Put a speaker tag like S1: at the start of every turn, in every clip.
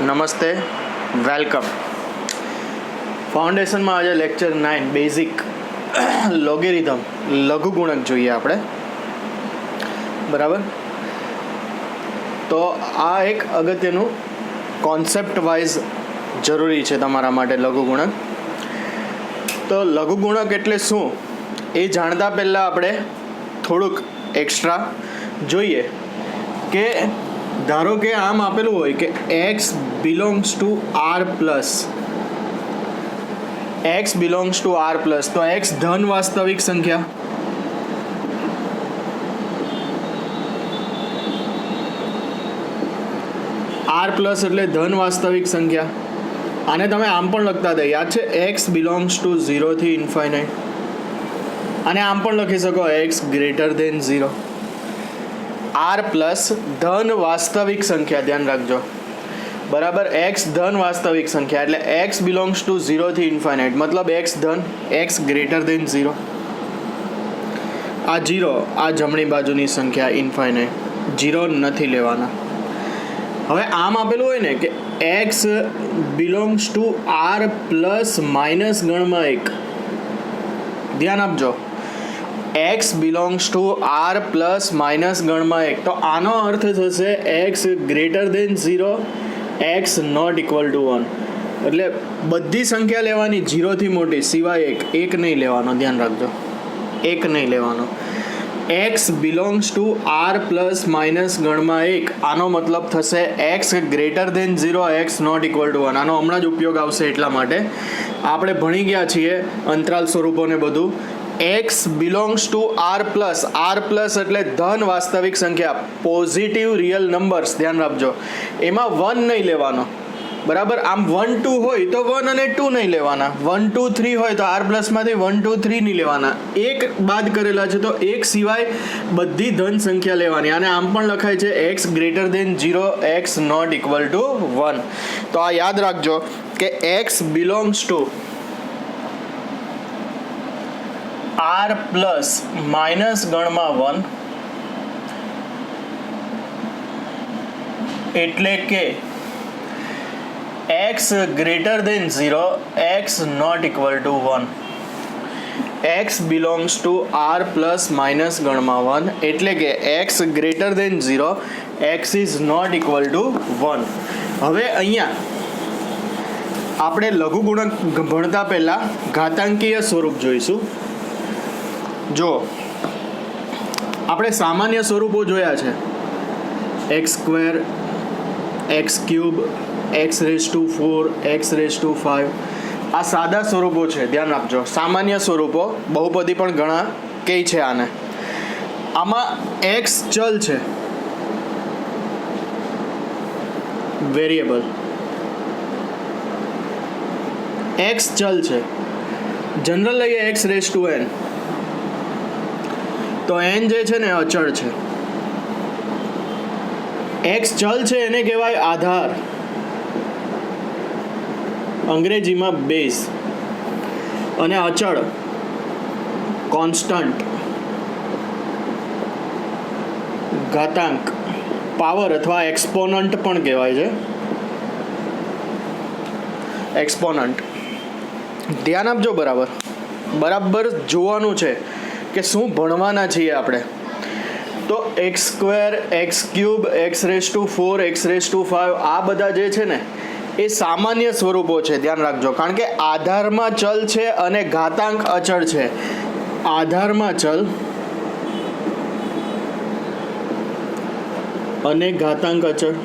S1: નમસ્તે, વેલકમ. ફાઉન્ડેશનમાં આજે lecture 9 basic logarithm લઘુગુણક જોઈએ આપણે, બરાબર. તો આ એક અગત્યનું કોન્સેપ્ટ વાઇઝ જરૂરી છે તમારા માટે લઘુગુણક. તો લઘુગુણક એટલે શું એ જાણતા પહેલાં આપણે થોડુંક એક્સ્ટ્રા જોઈએ કે ધારો કે આમ આપેલું હોય કે x belongs to r plus, x belongs to r plus, તો x ધન વાસ્તવિક સંખ્યા, r પ્લસ એટલે ધન વાસ્તવિક સંખ્યા. આને તમે આમ પણ લખતા હતા, યાદ છે? x બિલોંગ્સ ટુ 0 થી ઇન્ફાઇનાઇટ. અને આમ પણ લખી શકો x greater than 0. r plus ધન વાસ્તવિક સંખ્યા, ધ્યાન રાખજો, બરાબર. x ધન વાસ્તવિક સંખ્યા એટલે x બિલોંગ્સ ટુ 0 થી ઇન્ફાઇનાઇટ, મતલબ x ધન, x ગ્રેટર દેન 0. આ 0, આ જમણી બાજુની સંખ્યા ઇન્ફાઇનાઇટ, 0 નથી લેવાના. હવે આમ આપેલું હોય ને કે x belongs to r plus minus ગણમાં 1, ધ્યાન આપજો, x belongs to r plus minus ગણમાં 1, તો આનો અર્થ થશે x greater than 0, x not equal to 1. એટલે બધી સંખ્યા લેવાની 0 થી મોટી સિવાય એક નહીં લેવાનો, ધ્યાન રાખજો, એક નહીં લેવાનો. x belongs to r plus minus ગણમાં 1, આનો મતલબ થશે x greater than 0, x not equal to 1. આનો હમણાં જ ઉપયોગ આવશે, એટલા માટે આપણે ભણી ગયા છીએ અંતરાલ સ્વરૂપોને બધું. x belongs to r plus એટલે ધન વાસ્તવિક સંખ્યા, પોઝિટિવ રિયલ નંબર્સ, ધ્યાન રાખજો, એમાં 1 નહીં લેવાનો, બરાબર. આમ 1 2 હોય તો 1 અને 2 નહીં લેવાના, 1 2 3 હોય તો r પ્લસમાંથી 1 2 3 નહીં લેવાના, એક બાદ કરેલા છે તો એક સિવાય બધી ધન સંખ્યા લેવાની. અને આમ પણ લખાય છે x greater than 0, x not equal to 1. તો આ યાદ રાખજો કે x belongs to r plus minus ગણમાં 1 એટલે કે x greater than 0, x not equal to 1. x belongs to r plus minus ગણમાં 1 એટલે કે x greater than 0, x is not equal to 1. હવે અહીંયા આપણે લઘુગુણક ભણતા પહેલા ઘાતાંકીય સ્વરૂપ જોઈશું. જો આપણે સામાન્ય સ્વરૂપો જોયા છે, x square, x cube, x raise to 4, x raise to 5, આ સાદા સ્વરૂપો છે, ધ્યાન રાખજો. સામાન્ય સ્વરૂપો, બહુપદી પણ ઘણા કહે છે આને. આમાં x ચલ છે, વેરિયેબલ, x ચલ છે. જનરલ લઈએ x રેઝ ટુ n, તો n જે છે ને અચળ છે. x ચલ છે એને કહેવાય આધાર, અંગ્રેજીમાં બેઝ, અને અચળ કોન્સ્ટન્ટ, ઘાતાંક, પાવર અથવા એક્સપોનન્ટ પણ કહેવાય છે, એક્સપોનન્ટ. ધ્યાન આપજો, બરાબર જોવાનું છે કે શું ભણવાના છીએ આપણે. તો x square, x cube, x raise to 4, x raise to 5, આ બધા જે છે ને એ સામાન્ય સ્વરૂપો છે, ધ્યાન રાખજો. કારણ કે આધારમાં ચલ છે અને ઘાતાંક અચળ છે. આધારમાં ચલ અને ઘાતાંક અચળ.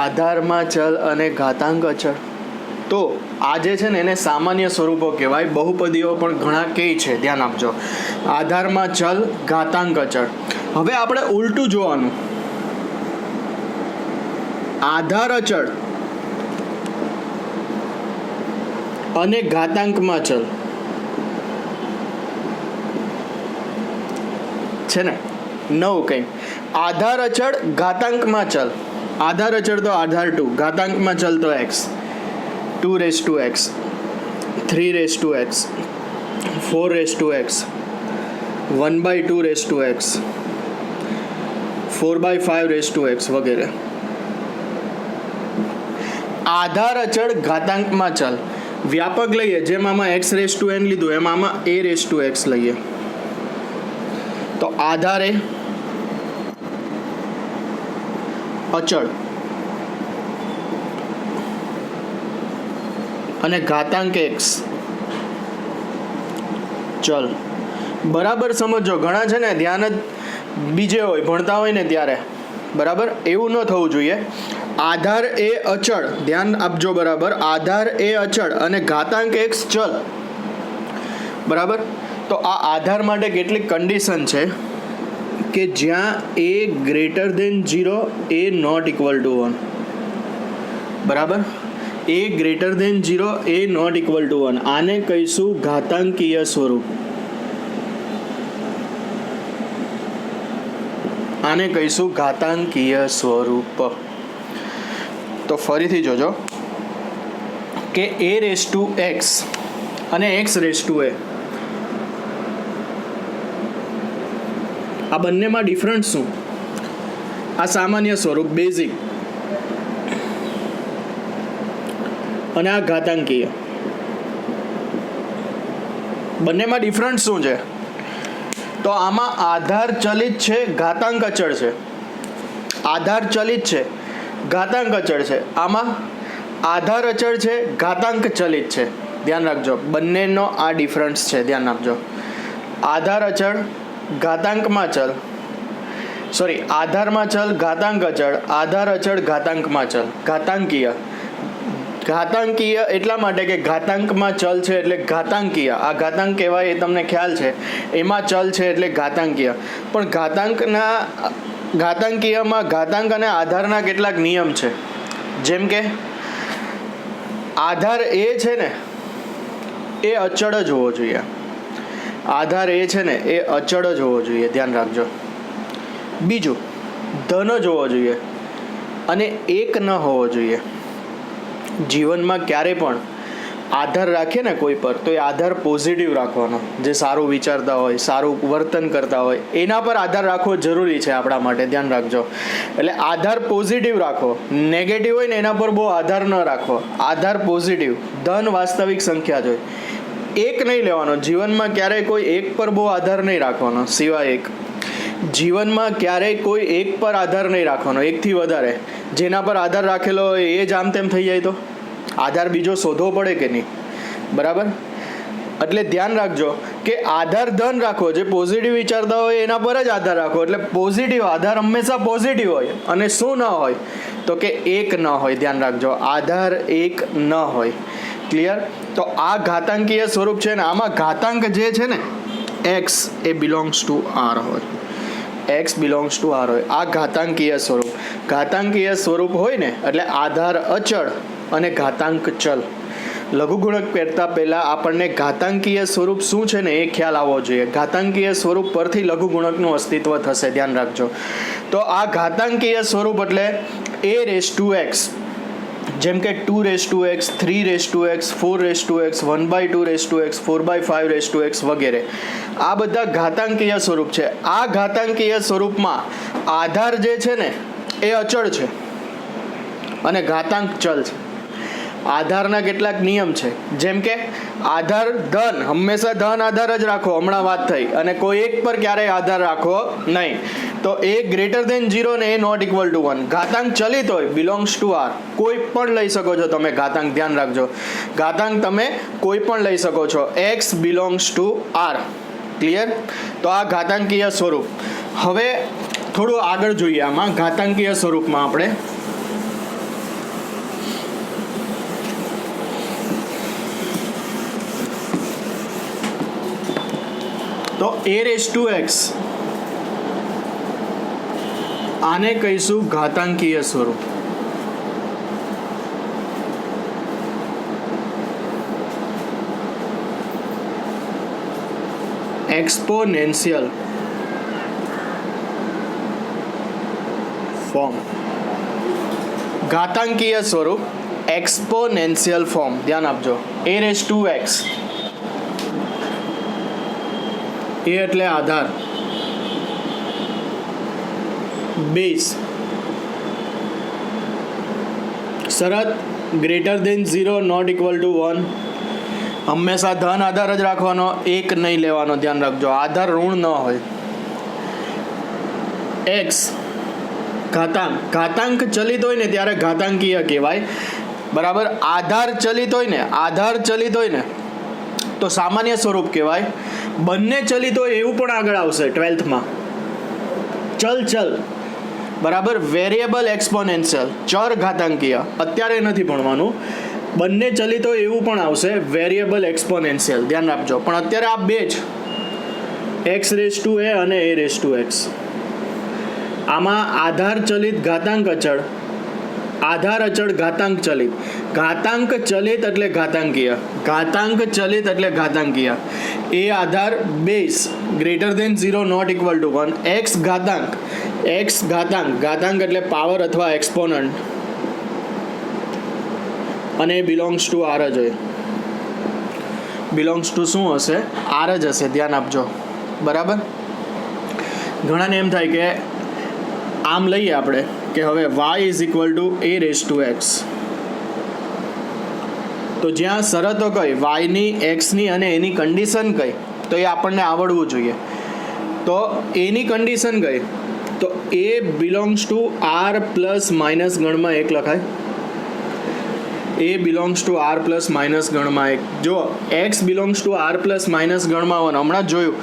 S1: આધારમાં ચલ અને ઘાતાંક અચળ, તો આ જે છે ને એને સામાન્ય સ્વરૂપો કહેવાય. બહુપદીઓ પણ ઘણા કહે છે, ધ્યાન આપજો. આધારમાં ચલ, ઘાતાંક અચળ. હવે આપણે ઉલટું જોવાનું, આધાર અચળ અને ઘાતાંકમાં ચલ છે ને, નવું કંઈ. આધાર અચળ, ઘાતાંકમાં ચલ. આધાર અચળ તો આધાર 2, ઘાતાંકમાં ચલ તો x, 2 raise to x, 3 raise to x, 4 raise to x, 1/2 raise to x, 4/5 વગેરે. આધાર અચળ ઘાતાંકમાં ચલ વ્યાપક લઈએ, જેમ આમાં x⁴n લીધું એમ આમાં a⁴x લઈએ. તો આધાર એ અચળ અને ઘાતાંક x ચલ. બરાબર સમજો, ઘણા છે ને ધ્યાન જ બીજે હોય, ભણતા હોય ને ત્યારે, બરાબર એવું ન થવું જોઈએ. આધાર એ અચળ, ધ્યાન આપજો બરાબર, આધાર એ અચળ અને ઘાતાંક x ચલ, બરાબર. તો આ આધાર માટે કેટલીક કન્ડિશન છે કે જ્યાં a greater than 0, a not equal to 1, બરાબર. a greater than 0, a not equal to 1, આને કહીશું ઘાતાંકીય સ્વરૂપ. આને કહીશું ઘાતાંકીય સ્વરૂપ. તો ફરીથી જોજો કે a⁴x અને x⁴a આ બંનેમાં ડિફરન્સ શું? આ સામાન્ય સ્વરૂપ બેઝિક અને આ ઘાતાંકીય, બંનેમાં ડિફરન્સ શું છે? તો આમાં આધાર ચલિત છે, ઘાતાંક અચળ છે. આધાર ચલિત છે, ઘાતાંક અચળ છે. આમાં આધાર અચળ છે, ઘાતાંક ચલિત છે. ધ્યાન રાખજો, બંનેનો આ ડિફરન્સ છે, ધ્યાન આપજો. આધાર અચળ ઘાતાંકમાં ચલ, સોરી, આધારમાં ચલ ઘાતાંક અચળ, આધાર અચળ ઘાતાંકમાં ચલ. ઘાતાંકીય, ઘાતાંકીય એટલા માટે કે ઘાતાંકમાં ચલ છે એટલે ઘાતાંકીય. આ ઘાતાંક કહેવાય એ તમને ખ્યાલ છે, એમાં ચલ છે એટલે ઘાતાંકીય. પણ ઘાતાંકીયમાં ઘાતાંક અને આધારના કેટલાક નિયમ છે. જેમ કે આધાર એ છે ને એ અચળ જ હોવો જોઈએ. આધાર એ છે ને એ અચળ જ હોવો જોઈએ, ધ્યાન રાખજો. બીજું, ધન જ હોવો જોઈએ અને એક ન હોવો જોઈએ. જીવનમાં ક્યારે પણ આધાર રાખીએ ને કોઈ પર, તો એ આધાર પોઝિટિવ રાખવાનો. જે સારું વિચારતા હોય, સારું વર્તન કરતા હોય, એના પર આધાર રાખવો જરૂરી છે આપણા માટે, ધ્યાન રાખજો. એટલે આધાર પોઝિટિવ રાખો, નેગેટિવ હોય ને એના પર બહુ આધાર ન રાખો. આધાર પોઝિટિવ, ધન વાસ્તવિક સંખ્યા જ હોય. એક નહીં લેવાનો જીવનમાં, ક્યારેય કોઈ એક પર બહુ આધાર નહીં રાખવાનો. સિવાય એક, જીવનમાં ક્યારેય કોઈ એક પર આધાર નહીં રાખવાનો, એકથી વધારે. જેના પર આધાર રાખેલો હોય એ જ આમ તેમ થઈ જાય તો આધાર બીજો શોધવો પડે કે નહીં, બરાબર. એટલે ધ્યાન રાખજો કે આધાર ધન રાખો, જે પોઝિટિવ વિચારતા હોય એના પર જ આધાર રાખો. એટલે પોઝિટિવ આધાર હંમેશા પોઝિટિવ હોય. અને શું ન હોય તો કે એક ન હોય, ધ્યાન રાખજો, આધાર એક ન હોય. ક્લિયર? તો આ ઘાતાંકીય સ્વરૂપ છે ને, આમાં ઘાતાંક જે છે ને x A belongs to r હોય, x બિલોંગ્સ ટુ r હોય. આ ઘાતાંકીય સ્વરૂપ. ઘાતાંકીય સ્વરૂપ હોય ને એટલે આધાર અચળ અને ઘાતાંક ચલ. લઘુગુણક કરતા પહેલા આપણને ઘાતાંકીય સ્વરૂપ શું છે ને એ ખ્યાલ આવવો જોઈએ. ઘાતાંકીય સ્વરૂપ પરથી લઘુગુણકનું અસ્તિત્વ થશે, ધ્યાન રાખજો. તો આ ઘાતાંકીય સ્વરૂપ એટલે a⁴x, જેમ કે 2⁴x, 3⁴x, 4⁴x, 1/2⁴x, 4/5⁴x વગેરે. આ બધા ઘાતાંકીય સ્વરૂપ છે. આ ઘાતાંકીય સ્વરૂપમાં આધાર જે છે ને એ અચળ છે અને ઘાતાંક ચલ છે. આધારના કેટલાક નિયમ છે, જેમ કે આધાર ધન, હંમેશા ધન આધાર જ રાખો, હમણાં વાત થઈ, અને કોઈ એક પર ક્યારેય આધાર રાખવો નહીં. તો a ગ્રેટર દેન 0 ને a નોટ ઇક્વલ ટુ 1. ઘાતાંક ચલિત હોય, બિલોંગ્સ ટુ r. કોઈ પણ લઈ શકો છો તમે ઘાતાંક, ધ્યાન રાખજો. ઘાતાંક તમે કોઈ પણ લઈ શકો છો. x belongs to r. Clear? તો આ ઘાતાંકીય સ્વરૂપ. હવે થોડું આગળ જોઈએ આમાં ઘાતાંકીય સ્વરૂપમાં આપણે. તો a⁴x આને કહીશું ઘાતાંકીય સ્વરૂપ. Exponential form. ઘાતાંકીય સ્વરૂપ એક્સપોનેન્શિયલ ફોર્મ, ધ્યાન આપજો. a⁴x એ એટલે આધાર, બેઝ શરત greater than 0 not equal to 1. હંમેશા ધન આધાર જ રાખવાનો, એક નહીં લેવાનો, ધ્યાન રાખજો, આધાર ઋણ ન હોય. એક્સ ઘાતાંક ચલિત હોય ને ત્યારે ઘાતાંકીય કહેવાય, બરાબર. આધાર ચલિત હોય ને તો સામાન્ય સ્વરૂપ કહેવાય. બંને ચલિત હોય એવું પણ આગળ આવશે 12th માં. ચલ બરાબર, વેરિયેબલ એક્સપોનેન્શિયલ, ચર ઘાતાંકીય, અત્યારે નથી ભણવાનું. બંને ચલિત હોય એવું પણ આવશે, વેરિયેબલ એક્સપોનેન્શિયલ, ધ્યાન રાખજો. પણ અત્યારે આ બે જ, x⁴ અને a⁴x. આમાં આધાર ચલિત ઘાતાંક અચળ, આધાર અચળ ઘાતાંક ચલિત. ઘાતાંક ચલિત એટલે ઘાતાંકીય. એ આધાર base greater than 0 not equal to 1. X ઘાતાંક એટલે પાવર અથવા એક્સપોનન્ટ, અને બિલોંગ્સ ટુ આર જ હોય. બિલોંગ્સ ટુ શું હશે? આર જ હશે, ધ્યાન આપજો, બરાબર. ઘણાને એમ થાય કે આમ લઈએ આપણે કે હવે y is equal to a⁴x. તો જ્યાં શરતો કઈ વાયની, એક્સની અને એની કન્ડિશન કઈ, તો એ આપણને આવડવું જોઈએ. તો એની કન્ડિશન કઈ, તો a belongs to R plus minus ગણમાં 1 લખાય. A belongs to R plus minus ગણમાં 1. જો x belongs to R plus minus ગણમાં 1, હમણાં જ જોયું,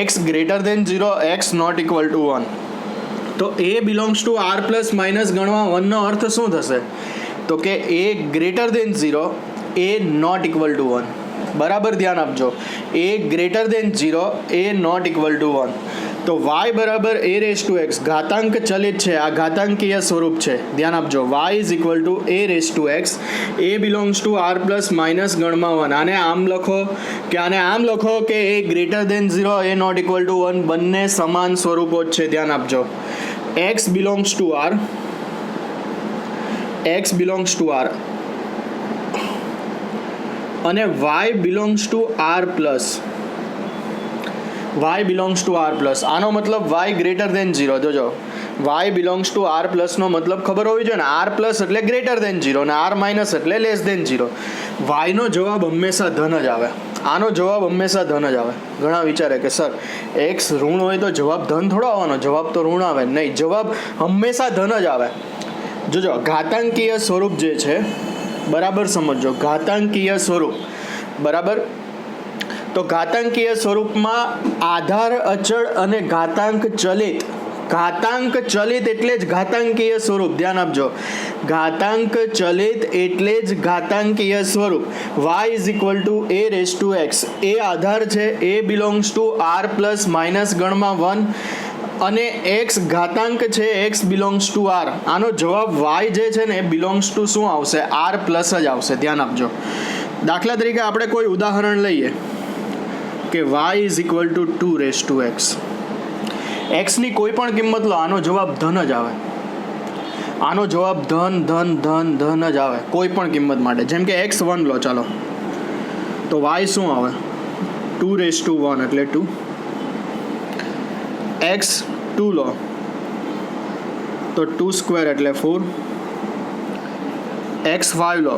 S1: x greater than 0, x not equal to 1. તો a belongs to R plus minus ગણવા 1 નો અર્થ શું થશે? તો કે a greater than 0, a not equal to 1. બરાબર, ધ્યાન આપજો, એ greater than 0, a not equal to 1. તો y બરાબર a⁴x, ઘાતાંક ચલિત છે, આ ઘાતાંકીય સ્વરૂપ છે, ધ્યાન આપજો. y is equal to a⁴x, a belongs to R plus minus ગણમાં 1. આને આમ લખો કે a greater than 0, a not equal to 1, બંને સમાન સ્વરૂપો જ છે, ધ્યાન આપજો. x belongs to r અને y belongs to r plus. આનો મતલબ y ગ્રેટર દેન 0. જોજો, y belongs to r plus નો મતલબ ખબર હોવી જોઈએ ને. r plus એટલે ગ્રેટર દેન 0 અને r minus એટલે લેસ દેન 0. y નો જવાબ હંમેશા ધન જ આવે, આનો જવાબ હંમેશા ધન જ આવે. ઘણા વિચારે કે સર x ઋણ હોય તો જવાબ ધન થોડો આવવાનો, જવાબ તો ઋણ આવે. નહીં, જવાબ હંમેશા ધન જ આવે. જોજો, ઘાતાંકીય સ્વરૂપ જે છે, બરાબર સમજો, ઘાતાંકીય સ્વરૂપ, બરાબર. તો ઘાતાંકીય સ્વરૂપમાં આધાર અચળ અને ઘાતાંક ચલિત એટલે જ ઘાતાંકીય સ્વરૂપ, ધ્યાન આપજો. ઘાતાંક ચલિત એટલે જ ઘાતાંકીય સ્વરૂપ. y is equal to a⁴x, a આધાર છે, a belongs to r plus minus ગણમાં 1, અને x ઘાતાંક છે, x બિલોંગ્સ ટુ r. આનો જવાબ y જે છે ને એ બિલોંગ્સ ટુ શું આવશે? r પ્લસ જ આવશે, ધ્યાન આપજો. દાખલા તરીકે આપણે કોઈ ઉદાહરણ લઈએ કે y is equal two 2⁵x. એક્સની કોઈ પણ કિંમત લો, આનો જવાબ ધન જ આવે. આનો જવાબ ધન જ આવે કોઈ પણ કિંમત માટે. જેમ કે x1 લો, ચાલો, તો y શું આવે? 2⁴1 એટલે 2. x2 લો તો 2² એટલે 4. x5 લો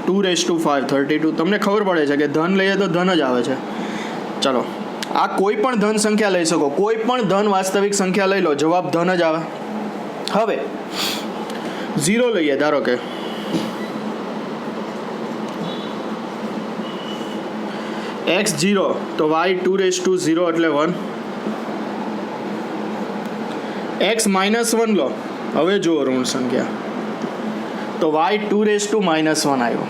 S1: 2⁵5 32. તમને ખબર પડે છે કે ધન લઈએ તો ધન જ આવે છે. ચલો, આ કોઈ પણ ધન સંખ્યા લઈ શકો, કોઈ પણ ધન વાસ્તવિક સંખ્યા લઈ લો, જવાબ ધન જ આવે. હવે 0 લઈએ, ધારો કે x0 તો y 2⁵0 એટલે 1. x-1 લો, હવે જુઓ ઋણ સંખ્યા, તો y 2⁻1 આવ્યો.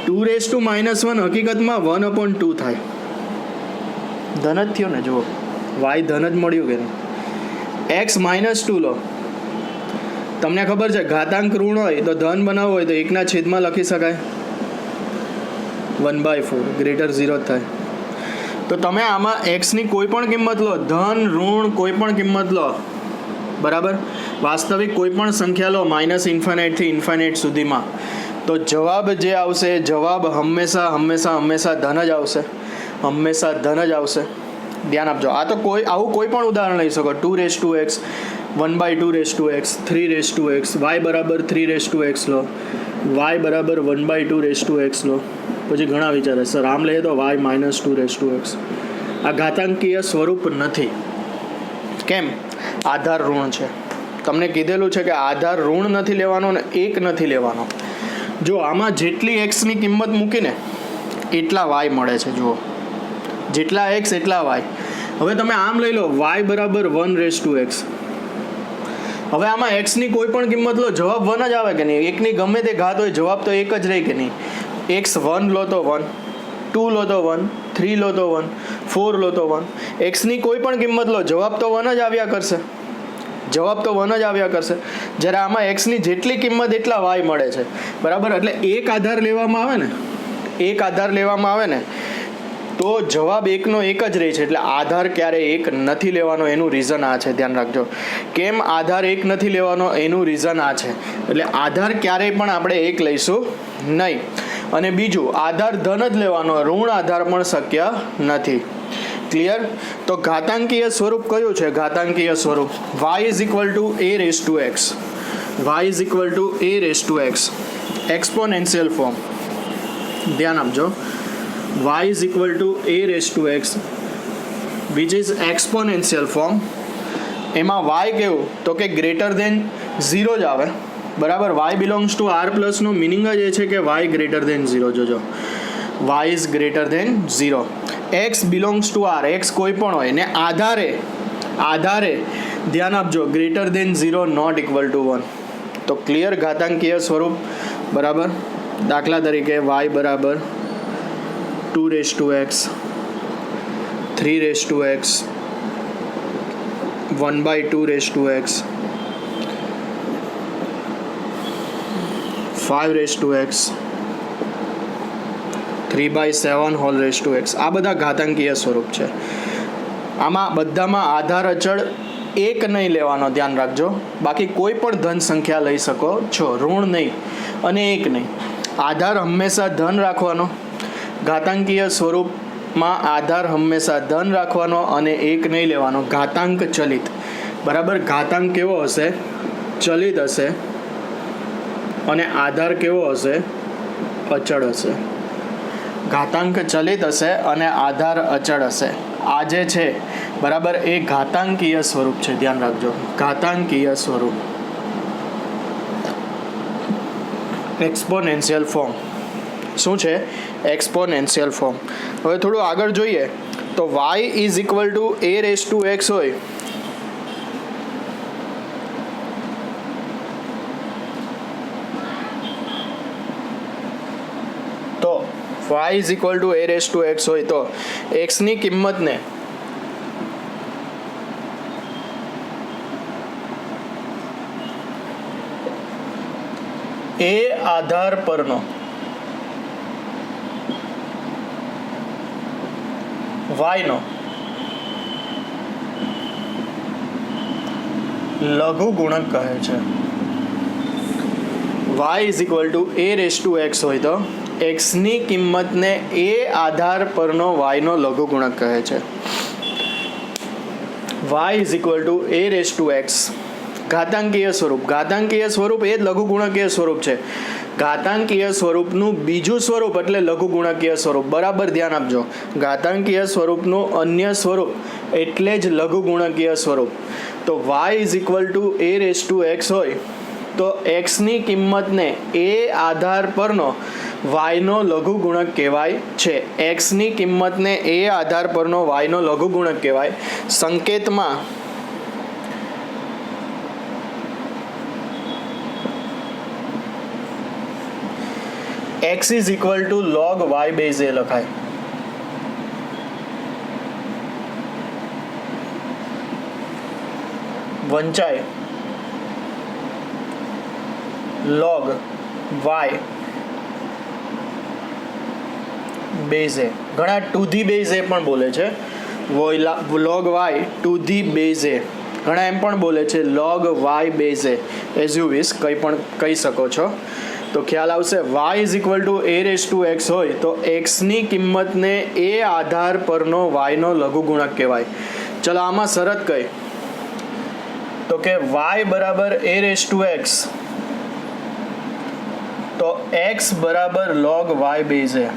S1: 2⁻1 હકીકતમાં 1/2 થાય, ધન જ થયો ને. જુઓ, y ધન જ મળ્યું કે નહીં. x-2 લો, તમને ખબર છે ઘાતાંક ઋણ હોય તો ધન બનાવવું હોય તો 1/છેદમાં લખી શકાય, 1/4 ગ્રેટર 0 થાય. તો તમે આમાં એક્સની કોઈ પણ કિંમત લો, ધન ઋણ કોઈ પણ કિંમત લો, બરાબર, વાસ્તવિક કોઈ પણ સંખ્યા લો, -∞ થી ∞ સુધીમાં, તો જવાબ જે આવશે, જવાબ હંમેશા ધન જ આવશે, હંમેશા ધન જ આવશે. ધ્યાન આપજો. આ તો આવું કોઈ પણ ઉદાહરણ લઈ શકો. 2x 1/2x 3x y બરાબર 3x લો, y બરાબર 1/2x લો. પછી ઘણા વિચારે સર આમ લઈએ તો y -2x. આ ઘાતાંકીય સ્વરૂપ નથી. કેમ? આધાર ઋણ છે. તમને કીધેલું છે કે આધાર ઋણ નથી લેવાનો ને એક નથી લેવાનો. જો આમાં જેટલી એક્સની કિંમત મૂકીને એટલા વાય મળે છે. જુઓ, જેટલા એક્સ એટલા વાય. હવે તમે આમ લઈ લો y બરાબર 1/x. હવે આમાં એક્સની કોઈ પણ કિંમત લો, જવાબ 1 જ આવે કે નહીં? એકની ગમે તે ઘાત હોય, જવાબ તો એક જ રહે કે નહીં? x 1 લો તો 1, 2 લો તો 1, 3 લો તો 1, 4 લો તો 1. એક્સની કોઈ પણ કિંમત લો, જવાબ તો 1 જ આવ્યા કરશે. જ્યારે આમાં એક્સની જેટલી કિંમત એટલા વાય મળે છે. બરાબર? એટલે એક આધાર લેવામાં આવે ને તો જવાબ એકનો એક જ રહે છે. એટલે આધાર ક્યારે એક નથી લેવાનો, એનું રીઝન આ છે. ધ્યાન રાખજો. કેમ આધાર એક નથી લેવાનો? એનું રીઝન આ છે. એટલે આધાર ક્યારેય પણ આપણે એક લઈશું નહીં. અને બીજું, આધાર ધન જ લેવાનો, ઋણ આધાર પણ શક્ય નથી. ક્લિયર? તો ઘાતાંકીય સ્વરૂપ કયું છે? ઘાતાંકીય સ્વરૂપ y = a*x. Exponential form. ધ્યાન આપજો. y = a*x which is exponential form. એમાં y કેવું? તો કે ગ્રેટર ધેન 0 જ આવે. બરાબર? y belongs to r plus નો મિનિંગ જ એ છે કે y ગ્રેટર ધેન 0. જોજો, y is greater than 0. x belongs to r, x કોઈ પણ હોય ને આધારે ધ્યાન આપજો, greater than 0 not equal to 1. તો ક્લિયર ઘાતાંકીય સ્વરૂપ. બરાબર? દાખલા તરીકે y બરાબર 2x 3x 1/2x 5x 3/7 આ બધા ઘાતાંકીય સ્વરૂપ છે. આમાં બધામાં આધાર અચળ એક નહીં લેવાનો, ધ્યાન રાખજો. બાકી કોઈ પણ ધન સંખ્યા લઈ શકો છો, ઋણ નહીં અને એક નહીં. આધાર હંમેશા ધન રાખવાનો. ઘાતાંકીય સ્વરૂપમાં આધાર હંમેશા ધન રાખવાનો અને એક નહીં લેવાનો. ઘાતાંક ચલિત. બરાબર? ઘાતાંક કેવો હશે? ચલિત હશે. અને આધાર કેવો હશે? અચળ હશે. ઘાતાંક ચલિત હશે અને આધાર અચળ હશે. આ જે છે, બરાબર, એ ઘાતાંકીય સ્વરૂપ છે. ધ્યાન રાખજો, ઘાતાંકીય સ્વરૂપ. એક્સપોનેન્શિયલ ફોર્મ શું છે? Exponential form. હવે થોડું આગળ જોઈએ તો y = a*x હોય તો y = a*x હોય તો x ની કિંમતને એ આધાર પરનો y નો લઘુ ગુણક કહે છે. y = a*x હોય તો x ની કિંમતને એ આધાર પરનો y નો લઘુ ગુણક કહે છે. y = a*x ઘાતાંકીય સ્વરૂપ. ઘાતાંકીય સ્વરૂપ એ જ લઘુ ગુણકીય સ્વરૂપ છે. ઘાતાંકીય સ્વરૂપનું બીજું સ્વરૂપ એટલે લઘુ ગુણકીય સ્વરૂપ. બરાબર? ધ્યાન આપજો. ઘાતાંકીય સ્વરૂપનું અન્ય સ્વરૂપ એટલે જ લઘુ ગુણકીય સ્વરૂપ. તો y = a*x હોય તો x ની કિંમતને એ આધાર પરનો y નો લઘુ ગુણક કહેવાય છે. x ની કિંમતને એ આધાર પરનો y નો લઘુ ગુણક કહેવાય. સંકેતમાં x = log y base a લખાય. વંચાય log y base a. ઘણા ટુ ધી બેઝ એ પણ બોલે છે. log y to the base a. ઘણા એમ પણ બોલે છે log y base a. As you wish, કંઈ પણ કહી શકો છો. તો ખ્યાલ આવશે y is equal to a raise to x હોય તો x ની કિંમતને એ આધાર પરનો y નો લઘુગુણક કહેવાય. ચલો આમાં શરત કઈ, તો કે y બરાબર a રેઝ ટુ x તો x બરાબર log y બેઝ એ.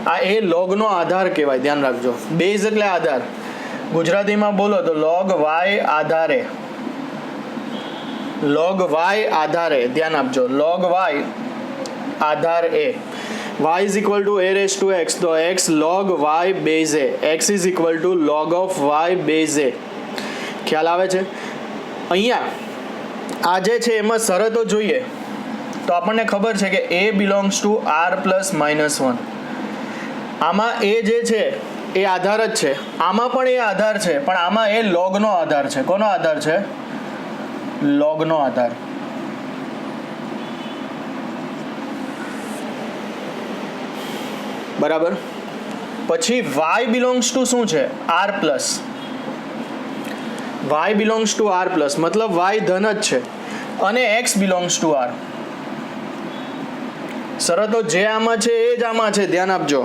S1: આ એ log નો આધાર કહેવાય, ધ્યાન રાખજો. બેઝ એટલે આધાર, ગુજરાતીમાં બોલો તો log y આધારે, log y આધારે, ધ્યાન આપજો, log y આધાર a. y is equal to a raise to x તો x log y base a, x is equal to log of y base a. ખ્યાલ આવે છે? અહીંયા આ જે છે એમાં શરતો જોઈએ તો આપણને ખબર છે કે a belongs to r plus minus 1. આમાં એ જે છે એ આધાર જ છે, આમાં પણ એ આધાર છે, પણ આમાં એ લોગનો આધાર છે. કોનો આધાર છે? લોગનો આધાર. બરાબર. પછી y બિલોંગ્સ ટુ શું છે? r plus. y belongs to r plus મતલબ y ધન જ છે અને x બિલોંગ્સ ટુ r. શરતો જે આમાં છે એ જ આમાં છે, ધ્યાન આપજો.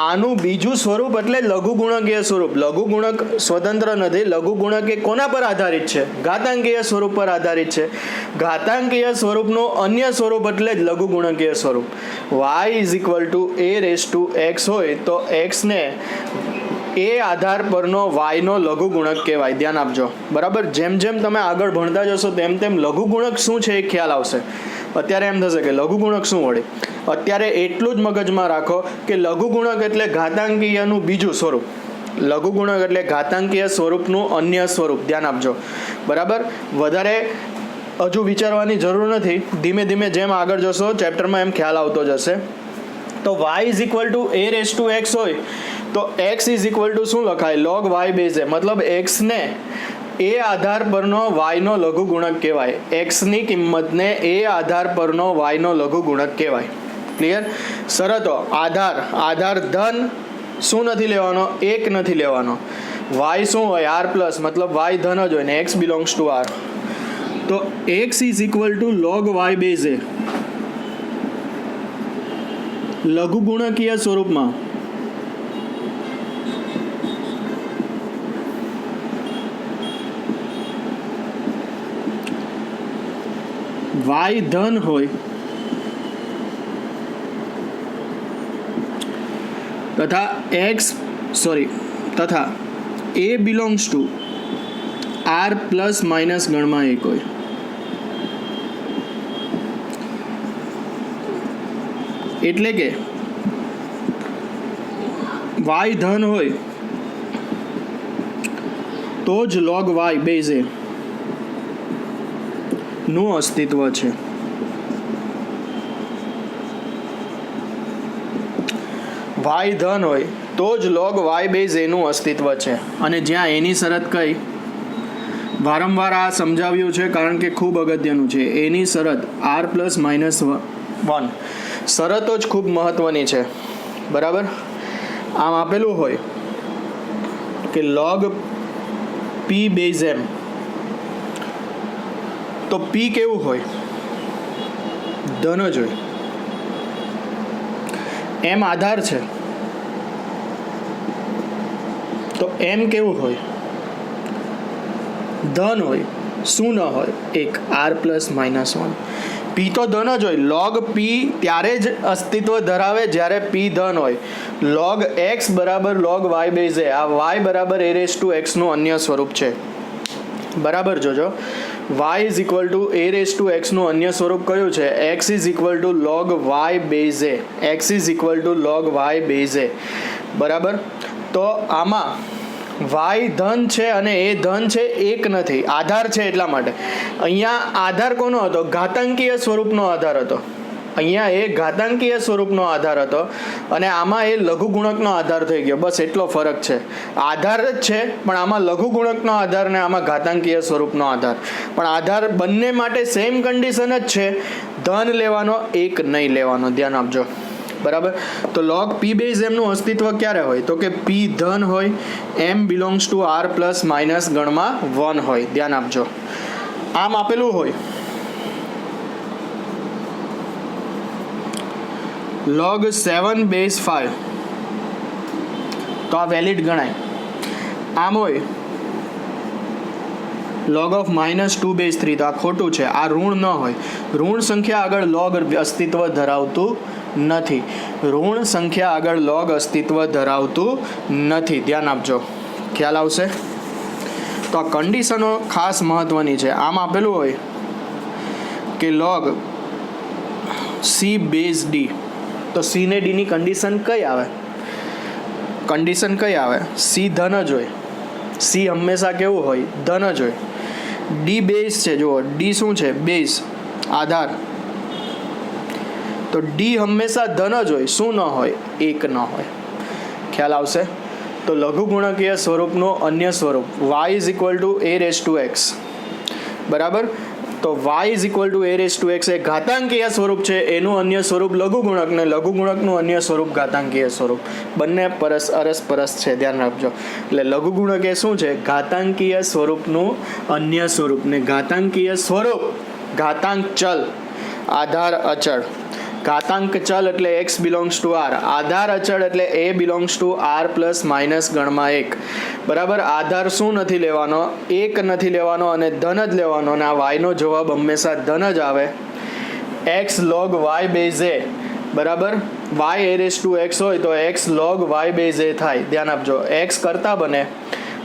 S1: આનું બીજું સ્વરૂપ એટલે લઘુગુણકીય સ્વરૂપ. લઘુગુણક સ્વતંત્ર નથી. લઘુગુણક એ કોના પર આધારિત છે? ઘાતાંકીય સ્વરૂપ પર આધારિત છે. ઘાતાંકીય સ્વરૂપનું અન્ય સ્વરૂપ એટલે જ લઘુગુણકીય સ્વરૂપ. y is equal to a raise to x હોય તો x ને એ આધાર પરનો y નો લઘુગુણક કહેવાય. ધ્યાન આપજો. બરાબર. જેમ જેમ તમે આગળ ભણતા જશો તેમ તેમ લઘુગુણક શું છે એ ખ્યાલ આવશે. અત્યારે એમ થશે કે લઘુગુણક શું વળી. અત્યારે એટલું જ મગજમાં રાખો કે લઘુગુણક એટલે ઘાતાંકીયનું બીજું સ્વરૂપ. લઘુગુણક એટલે ઘાતાંકીય સ્વરૂપનું અન્ય સ્વરૂપ. ધ્યાન આપજો. બરાબર. વધારે હજુ વિચારવાની જરૂર નથી. ધીમે ધીમે જેમ આગળ જશો ચેપ્ટરમાં એમ ખ્યાલ આવતો જશે. તો y is equal to a raise to x હોય તો x ઇઝ ઇક્વલ ટુ શું લખાય? log y બેઝ એ. મતલબ x ને એ આધાર પરનો y નો લઘુગુણક કહેવાય. x ની કિંમતને એ આધાર પરનો y નો લઘુગુણક કહેવાય. ક્લિયર? શરતો આધાર, આધાર ધન શું નથી લેવાનો? એક નથી લેવાનો. y શું હોય? r પ્લસ મતલબ y ધન જ હોય ને x બિલોંગ્સ ટુ r. તો x is equal to log y base a લઘુગુણકીય સ્વરૂપમાં y ધન હોય તથા a belongs to r plus minus ગણમાં એક હોય. એટલે કે y ધન હોય તો જ log y બેઝ એ નું અસ્તિત્વ છે. y ધન હોય તો જ log y બેઝ એનું અસ્તિત્વ છે. અને જ્યાં એની શરત કઈ, વારંવાર આ સમજાવ્યું છે કારણ કે ખૂબ અગત્યનું છે. એની શરત r પ્લસ માઇનસ 1. શરતો જ ખૂબ મહત્વની છે. બરાબર. આમ આપેલું હોય કે log p બેઝ m તો p કેવું હોય? ધન જ હોય. m આધાર છે તો m કેવું હોય? ધન હોય. શું ન હોય? એક. r plus minus 1. p તો ધન જ હોય. log p ત્યારે જ અસ્તિત્વ ધરાવે જ્યારે p ધન હોય. log x બરાબર log y બેઝ એ. આ y બરાબર a રેઝ ટુ x નું અન્ય સ્વરૂપ છે. બરાબર જોજો. y is equal to a raise to x નું અન્ય સ્વરૂપ કયું છે? x is equal to log y base a. x is equal to log y base a. બરાબર. તો આમાં y ધન છે અને એ ધન છે, એક નથી. આધાર છે એટલા માટે. અહીંયા આધાર કોનો હતો? ઘાતાંકીય સ્વરૂપનો આધાર હતો. અહીંયા એ ઘાતાંકીય સ્વરૂપનો આધાર હતો અને આમાં એ લઘુગુણકનો આધાર થઈ ગયો. બસ એટલો ફરક છે. આધાર જ છે પણ આમાં લઘુગુણકનો આધાર ને આમાં ઘાતાંકીય સ્વરૂપનો આધાર. પણ આધાર બંને માટે સેમ કન્ડિશન જ છે. ધન લેવાનો, એક નહીં લેવાનો. ધ્યાન આપજો. બરાબર. તો log p બેઝ m નું અસ્તિત્વ ક્યારે હોય? તો કે p ધન હોય, m belongs to r plus minus ગણમાં 1 હોય. ધ્યાન આપજો. આમ આપેલું હોય log 7 બેઝ 5 તો આ વેલિડ ગણાય. આમ હોય log of -2 બેઝ 3 તો આ ખોટું છે, આ ઋણ ન હોય. ઋણ સંખ્યા આગળ log અસ્તિત્વ ધરાવતું નથી. ઋણ સંખ્યા આગળ log અસ્તિત્વ ધરાવતું નથી. ધ્યાન આપજો, ખ્યાલ આવશે. તો આ કન્ડિશનો ખાસ મહત્વની છે. આમ આપેલું હોય કે log c બેઝ d, તો c ને d ની કન્ડિશન કઈ આવે? કન્ડિશન કઈ આવે? c ધન જ હોય. c હંમેશા કેવું હોય? ધન જ હોય. d બેઝ છે, જુઓ d શું છે? બેઝ, આધાર. તો d હંમેશા ધન જ હોય. શું ન હોય? એક ન હોય. ખ્યાલ આવશે. તો લઘુગુણકીય સ્વરૂપનું અન્ય સ્વરૂપ y = a⁴x, બરાબર. તો y = a⁴x એ ઘાતાંકીય સ્વરૂપ છે. એનું અન્ય સ્વરૂપ લઘુગુણક, ને લઘુગુણકનું અન્ય સ્વરૂપ ઘાતાંકીય સ્વરૂપ. બંને અરસપરસ છે, ધ્યાન રાખજો. એટલે લઘુગુણક એ શું છે? ઘાતાંકીય સ્વરૂપનું અન્ય સ્વરૂપ. ને ઘાતાંકીય સ્વરૂપ ઘાતાંક ચલ, આધાર અચળ. ઘાતાંક ચલ એટલે x બિલોંગ્સ ટુ r. આધાર અચળ એટલે a belongs to r plus minus ગણમાં 1. બરાબર. આધાર શું નથી લેવાનો? 1 નથી લેવાનો અને ધન જ લેવાનો. અને આ y નો જવાબ હંમેશા ધન જ આવે. x log y base a, બરાબર. y a⁴x હોય તો x log y base a થાય. ધ્યાન આપજો, x કરતા બને,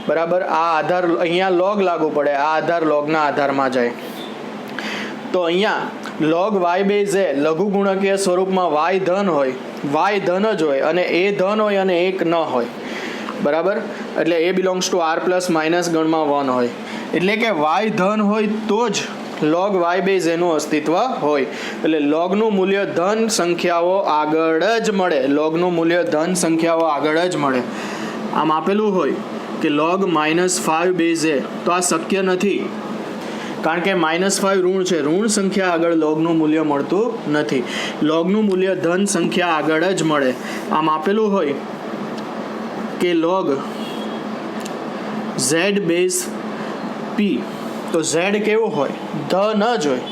S1: બરાબર. આ આધાર અહીંયા log લાગુ પડે, આ આધાર logના આધારમાં જાય. તો અહીંયા log y બેઝ a લઘુગુણકીય સ્વરૂપમાં y ધન હોય, y ધન જ હોય અને a ધન હોય અને 1 ન હોય, બરાબર. એટલે a belongs to r plus minus ગણમાં 1 હોય. એટલે કે y ધન હોય તો જ log y બેઝ એનું અસ્તિત્વ હોય. એટલે logનું મૂલ્ય ધન સંખ્યાઓ આગળ જ મળે. logનું મૂલ્ય ધન સંખ્યાઓ આગળ જ મળે. આમ આપેલું હોય કે log -5 બેઝ a, તો આ શક્ય નથી, કારણ કે -5 ઋણ છે. ઋણ સંખ્યા આગળ logનું મૂલ્ય મળતું નથી. logનું મૂલ્ય ધન સંખ્યા આગળ જ મળે. આમ આપેલું હોય કે log z બેઝ p, તો z કેવું હોય? ધન જ હોય.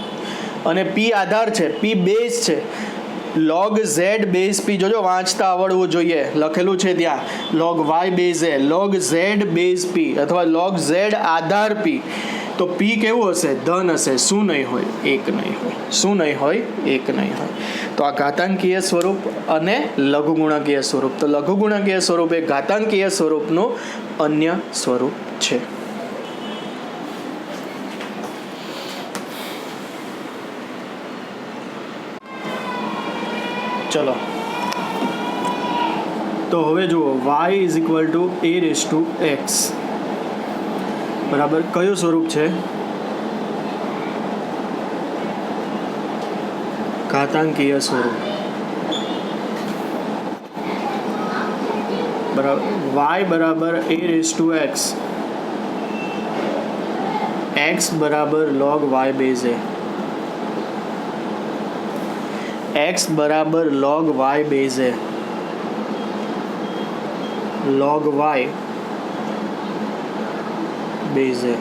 S1: અને p આધાર છે, p બેઝ છે. log z બેઝ p, જોજો વાંચતા આવડવું જોઈએ, લખેલું છે ત્યાં log y base a, log z base p અથવા log z આધાર p. તો p કેવું હશે? ધન હશે. શું નહીં હોય? 1 નહીં હોય. શું નહીં હોય? 1 નહીં હોય. તો આ ઘાતાંકીય સ્વરૂપ અને લઘુગુણકીય સ્વરૂપ. તો લઘુગુણકીય સ્વરૂપ એ ઘાતાંકીય સ્વરૂપનું અન્ય સ્વરૂપ છે. ચલો, તો હવે જુઓ y = a⁴x, બરાબર. કયું સ્વરૂપ છે? ઘાતાંકીય સ્વરૂપ, બરાબર. y બરાબર a⁴x, x બરાબર log y base a, x બરાબર log y base a, log y base a,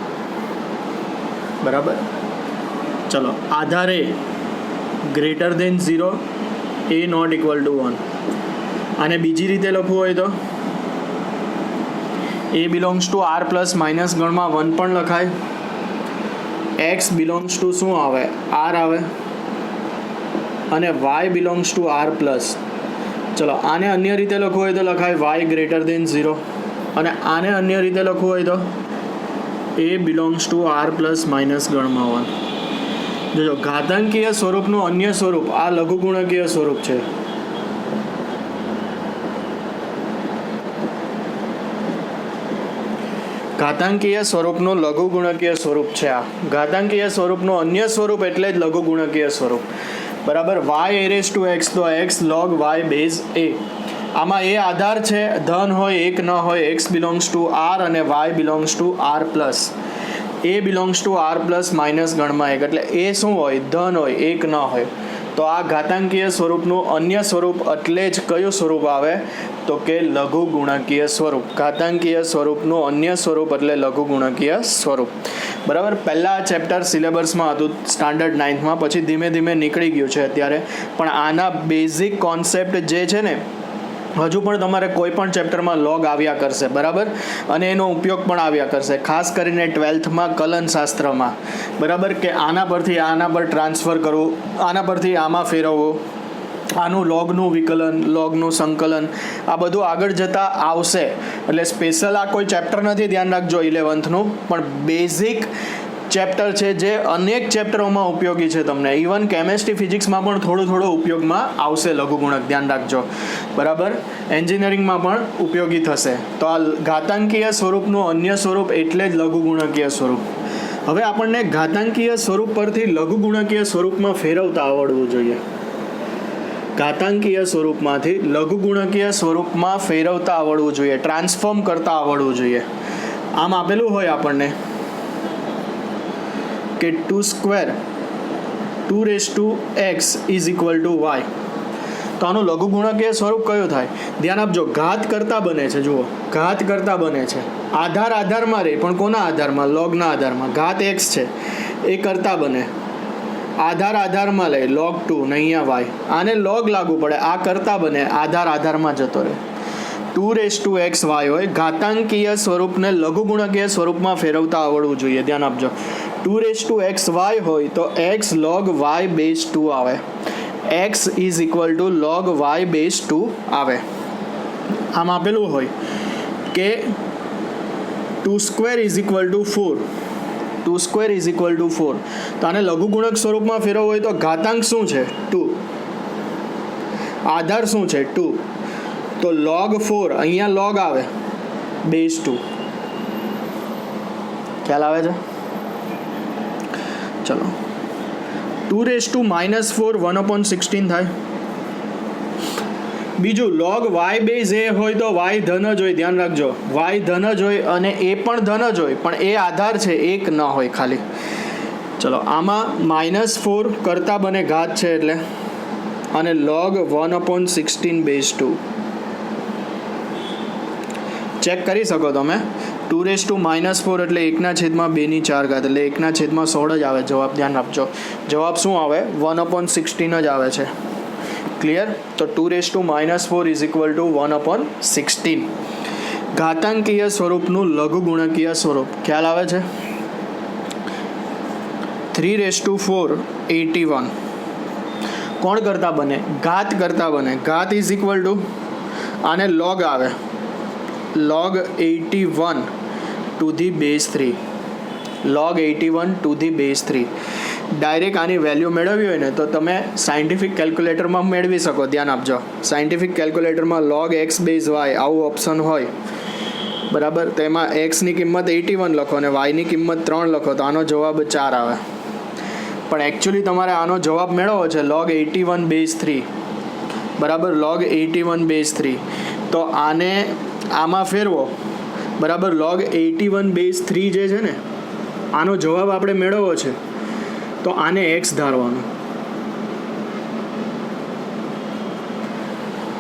S1: બરાબર. ચલો, આધાર a greater than 0, a not equal to 1. આને બીજી રીતે લખવું હોય તો a belongs to r plus minus ગણમાં 1 પણ લખાય. x બિલોંગ્સ ટુ શું આવે? r આવે. અને y belongs to r plus. ચલો, આને અન્ય રીતે લખવું હોય તો લખાય y ગ્રેટર દેન 0. અને આને અન્ય રીતે લખવું હોય તો a belongs to r plus minus ગણમાં 1. જોજો, ઘાતાંકીય સ્વરૂપનું અન્ય સ્વરૂપ આ લઘુગુણકીય સ્વરૂપ છે. ઘાતાંકીય સ્વરૂપનું લઘુગુણકીય સ્વરૂપ છે. આ ઘાતાંકીય સ્વરૂપનું અન્ય સ્વરૂપ એટલે જ લઘુગુણકીય સ્વરૂપ, બરાબર. y a⁴x, તો x log y base a. આમાં એ આધાર છે, ધન હોય 1 ન હોય. x બિલોંગ્સ ટુ r અને y belongs to r plus. a belongs to r plus minus ગણમાં 1. એટલે એ શું હોય? ધન હોય, 1 ન હોય. તો આ ઘાતાંકીય સ્વરૂપનું અન્ય સ્વરૂપ એટલે જ કયું સ્વરૂપ આવે? તો કે લઘુગુણકીય સ્વરૂપ. ઘાતાંકીય સ્વરૂપનું અન્ય સ્વરૂપ એટલે લઘુગુણકીય સ્વરૂપ. બરાબર. પહેલાં આ ચેપ્ટર સિલેબસમાં હતું સ્ટાન્ડર્ડ 9થમાં, પછી ધીમે ધીમે નીકળી ગયું છે અત્યારે. પણ આના બેઝિક કોન્સેપ્ટ જે છે ને હજુ પણ તમારે કોઈ પણ ચેપ્ટરમાં લોગ આવ્યા કરશે. બરાબર. અને એનો ઉપયોગ પણ આવ્યા કરશે, ખાસ કરીને 12થમાં કલનશાસ્ત્રમાં. બરાબર, કે આના પરથી આના પર ટ્રાન્સફર કરવું, આના પરથી આમાં ફેરવવું, આનું લોગનું વિકલન, લોગનું સંકલન, આ બધું આગળ જતાં આવશે. એટલે સ્પેશિયલ આ કોઈ ચેપ્ટર નથી, ધ્યાન રાખજો 11thનું, પણ બેઝિક ચેપ્ટર છે જે અનેક ચેપ્ટરોમાં ઉપયોગી છે તમને. ઇવન કેમેસ્ટ્રી ફિઝિક્સમાં પણ થોડું ઉપયોગમાં આવશે લઘુગુણક, ધ્યાન રાખજો. બરાબર. એન્જિનિયરિંગમાં પણ ઉપયોગી થશે. તો આ ઘાતાંકીય સ્વરૂપનું અન્ય સ્વરૂપ એટલે જ લઘુગુણકીય સ્વરૂપ. હવે આપણને ઘાતાંકીય સ્વરૂપ પરથી લઘુગુણકીય સ્વરૂપમાં ફેરવતા આવડવું જોઈએ. ઘાતાંકીય સ્વરૂપમાંથી લઘુગુણકીય સ્વરૂપમાં ફેરવતા આવડવું જોઈએ, ટ્રાન્સફોર્મ કરતા આવડવું જોઈએ. આમ આપેલું હોય આપણને કે 2x is equal two Y, તો આનું લઘુગુણકીય સ્વરૂપ કયું થાય? ધ્યાન આપજો, ઘાત કરતા બને છે. જુઓ, ઘાત કરતા બને છે. આધારમાં રહે, પણ કોના આધારમાં? લોગના આધારમાં. ઘાત x છે એ કરતા બને, આધારમાં લે log 2 ને અહીંયા વાય, આને લોગ લાગુ પડે, આ કરતા બને, આધારમાં જતો રહે. 2x y હોય, ઘાતાંકીય સ્વરૂપને લઘુગુણકીય સ્વરૂપમાં ફેરવતા આવડવું જોઈએ. ધ્યાન આપજો, 2x y હોય તો x log y બેઝ 2 આવે, x is equal to log y base 2 આવે. આમ આપેલું હોય કે 2² is equal to 4, 2² is equal to 4. તો આને લઘુગુણક સ્વરૂપમાં ફેરવવું હોય તો ઘાતાંક શું છે? 2. આધાર શું છે? 2. તો log 4, અહીંયા log આવે બેઝ 2. ખ્યાલ આવે છે? ચલો, 2 -4 1/16 થાય. બીજું log y બેઝ એ હોય તો y ધન જ હોય. ધ્યાન રાખજો, y ધન જ હોય અને એ પણ ધન જ હોય, પણ એ આધાર છે, એક ન હોય ખાલી. ચલો, આમાં -4 કરતા બને, ઘાત છે એટલે, અને log 1/16 બેઝ 2 ચેક કરી શકો તમે. 2 -4 એટલે 1/2/4, એટલે 1/16 જ આવે જવાબ. ધ્યાન આપજો, જવાબ શું આવે? 1/16 જ આવે છે. ક્લિયર? તો 2 -4 ઇઝ ઇક્વલ ટુ 1/16. ઘાતાંકીય સ્વરૂપનું લઘુગુણકીય સ્વરૂપ. ખ્યાલ આવે છે? 3/4 81 કોણ કરતા બને? ઘાત કરતા બને. ઘાત ઇઝ ઇક્વલ ટુ, આને લોગ આવે, log 81 two the base 3, log 81 two the base 3. Direct આની વેલ્યુ મેળવવી હોય ને તો તમે સાયન્ટિફિક કેલ્ક્યુલેટરમાં મેળવી શકો. ધ્યાન આપજો, સાયન્ટિફિક કેલ્ક્યુલેટરમાં log x બેઝ y આવું ઓપ્શન હોય. બરાબર. તો એમાં એક્સની કિંમત 81 લખો અને વાયની કિંમત 3 લખો, તો આનો જવાબ 4 આવે. પણ એકચ્યુઅલી તમારે આનો જવાબ મેળવવો છે log 81 બેઝ 3. બરાબર, log 81 બેઝ 3. તો આને આમાં ફેરવો. બરાબર, log 81 બેઝ 3 જે છે ને, આનો જવાબ આપણે મેળવવો છે, તો આને x ધારવાનો.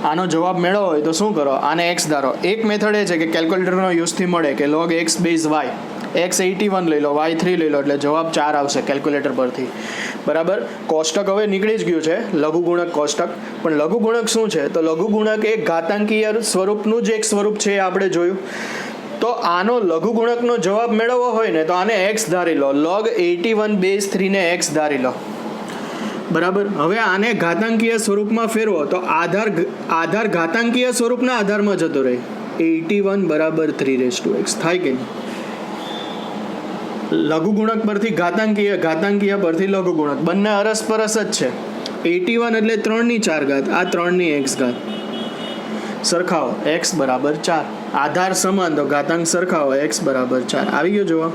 S1: આનો જવાબ મેળવવો હોય તો શું કરો? આને x ધારો. એક મેથડ એ છે કે કેલ્ક્યુલેટરનો યુઝથી મળે કે log x base y, x 81 લઈ લો, y 3 લઈ લો, એટલે જવાબ 4 આવશે કેલ્ક્યુલેટર પરથી. બરાબર. કોષ્ટક હવે નીકળી જ ગયું છે, લઘુગુણક કોષ્ટક. પણ લઘુગુણક શું છે? તો લઘુગુણક એક ઘાતાંકીય સ્વરૂપનું જ એક સ્વરૂપ છે, આપણે જોયું. તો આનો લઘુગુણકનો જવાબ મેળવવો હોય ને તો આને x ધારી લો, log 81 બેઝ 3 ને x ધારી લો. બરાબર. હવે આને ઘાતાંકીય સ્વરૂપમાં ફેરવો તો આધાર ઘાતાંકીય સ્વરૂપના આધારમાં જતો રહે. 81 બરાબર 3x થાય કે નહીં? લઘુગુણક પરથી ઘાતાંકીય પરથી લઘુગુણક, બંને અરસપરસ જ છે. 81 એટલે 3/4, આ 3x. સરખાવો, x બરાબર 4. આધાર સમાન તો ઘાતાંક સરખાવો, x બરાબર 4. આવી ગયો જવાબ.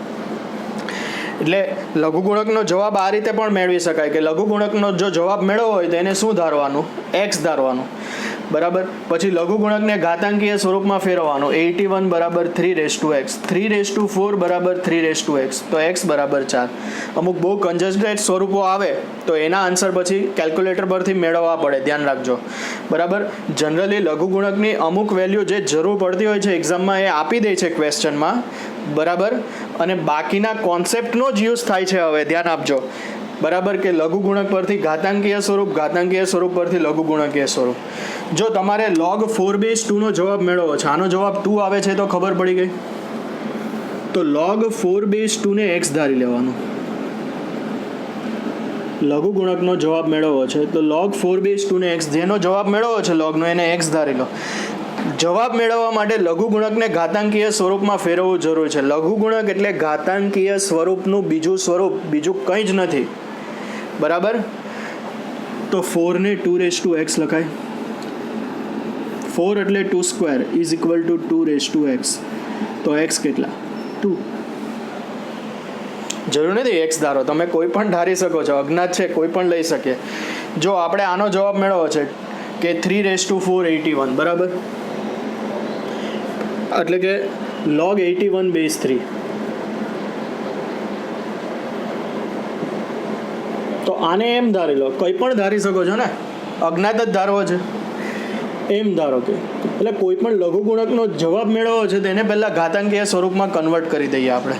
S1: એટલે લઘુગુણકનો જવાબ આ રીતે પણ મેળવી શકાય કે લઘુગુણકનો જો જવાબ મેળવવો હોય તો એને શું ધારવાનું? x ધારવાનું. બરાબર. પછી લઘુગુણકને ઘાતાંકીય સ્વરૂપમાં ફેરવવાનો. 81 બરાબર 3 3/4 બરાબર 3 તો x બરાબર 4. અમુક બહુ કન્જસ્ટેડ સ્વરૂપો આવે તો એના આન્સર પછી કેલ્ક્યુલેટર પરથી મેળવવા પડે, ધ્યાન રાખજો. બરાબર. જનરલી લઘુગુણકની અમુક વેલ્યુ જે જરૂર પડતી હોય છે એક્ઝામમાં એ આપી દે છે ક્વેશ્ચનમાં. બરાબર. અને બાકીના કોન્સેપ્ટનો જ યુઝ થાય છે. હવે ધ્યાન આપજો. બરાબર, કે લઘુગુણક પરથી ઘાતાંકીય સ્વરૂપ પરથી લઘુગુણકીય સ્વરૂપ. જો તમારે log 4/2 નો જવાબ મેળવવો છે, આનો જવાબ 2 આવે છે તો ખબર પડી ગઈ. તો log 4/2 ને x ધારી લેવાનું. લઘુગુણકનો જવાબ મેળવવો છે તો log 4/2 ને x, જેનો જવાબ મેળવવો છે log નો એને x ધારી લો. જવાબ મેળવવા માટે લઘુગુણકને ઘાતાંકીય સ્વરૂપમાં ફેરવવું જરૂરી છે. લઘુગુણક એટલે ઘાતાંકીય સ્વરૂપનું બીજું સ્વરૂપ, બીજું કંઈ જ નથી. બરાબર. તો 4 ને 2x લખાય. 4 એટલે 2² ઇઝ ઇક્વલ ટુ 2x. તો x કેટલા? 2. જરૂર નથી x ધારો, તમે કોઈ પણ ધારી શકો છો, અજ્ઞાત છે કોઈ પણ લઈ શકે. જો આપણે આનો જવાબ મેળવવો છે કે 3/4 81, બરાબર, એટલે કે log 81/3. તો આને એમ ધારી લો, કંઈ પણ ધારી શકો છો ને, અજ્ઞાત જ ધારવો છે એમ ધારો કે. એટલે કોઈ પણ લઘુગુણકનો જવાબ મેળવવો છે તો એને પહેલાં ઘાતાંકીય સ્વરૂપમાં કન્વર્ટ કરી દઈએ આપણે.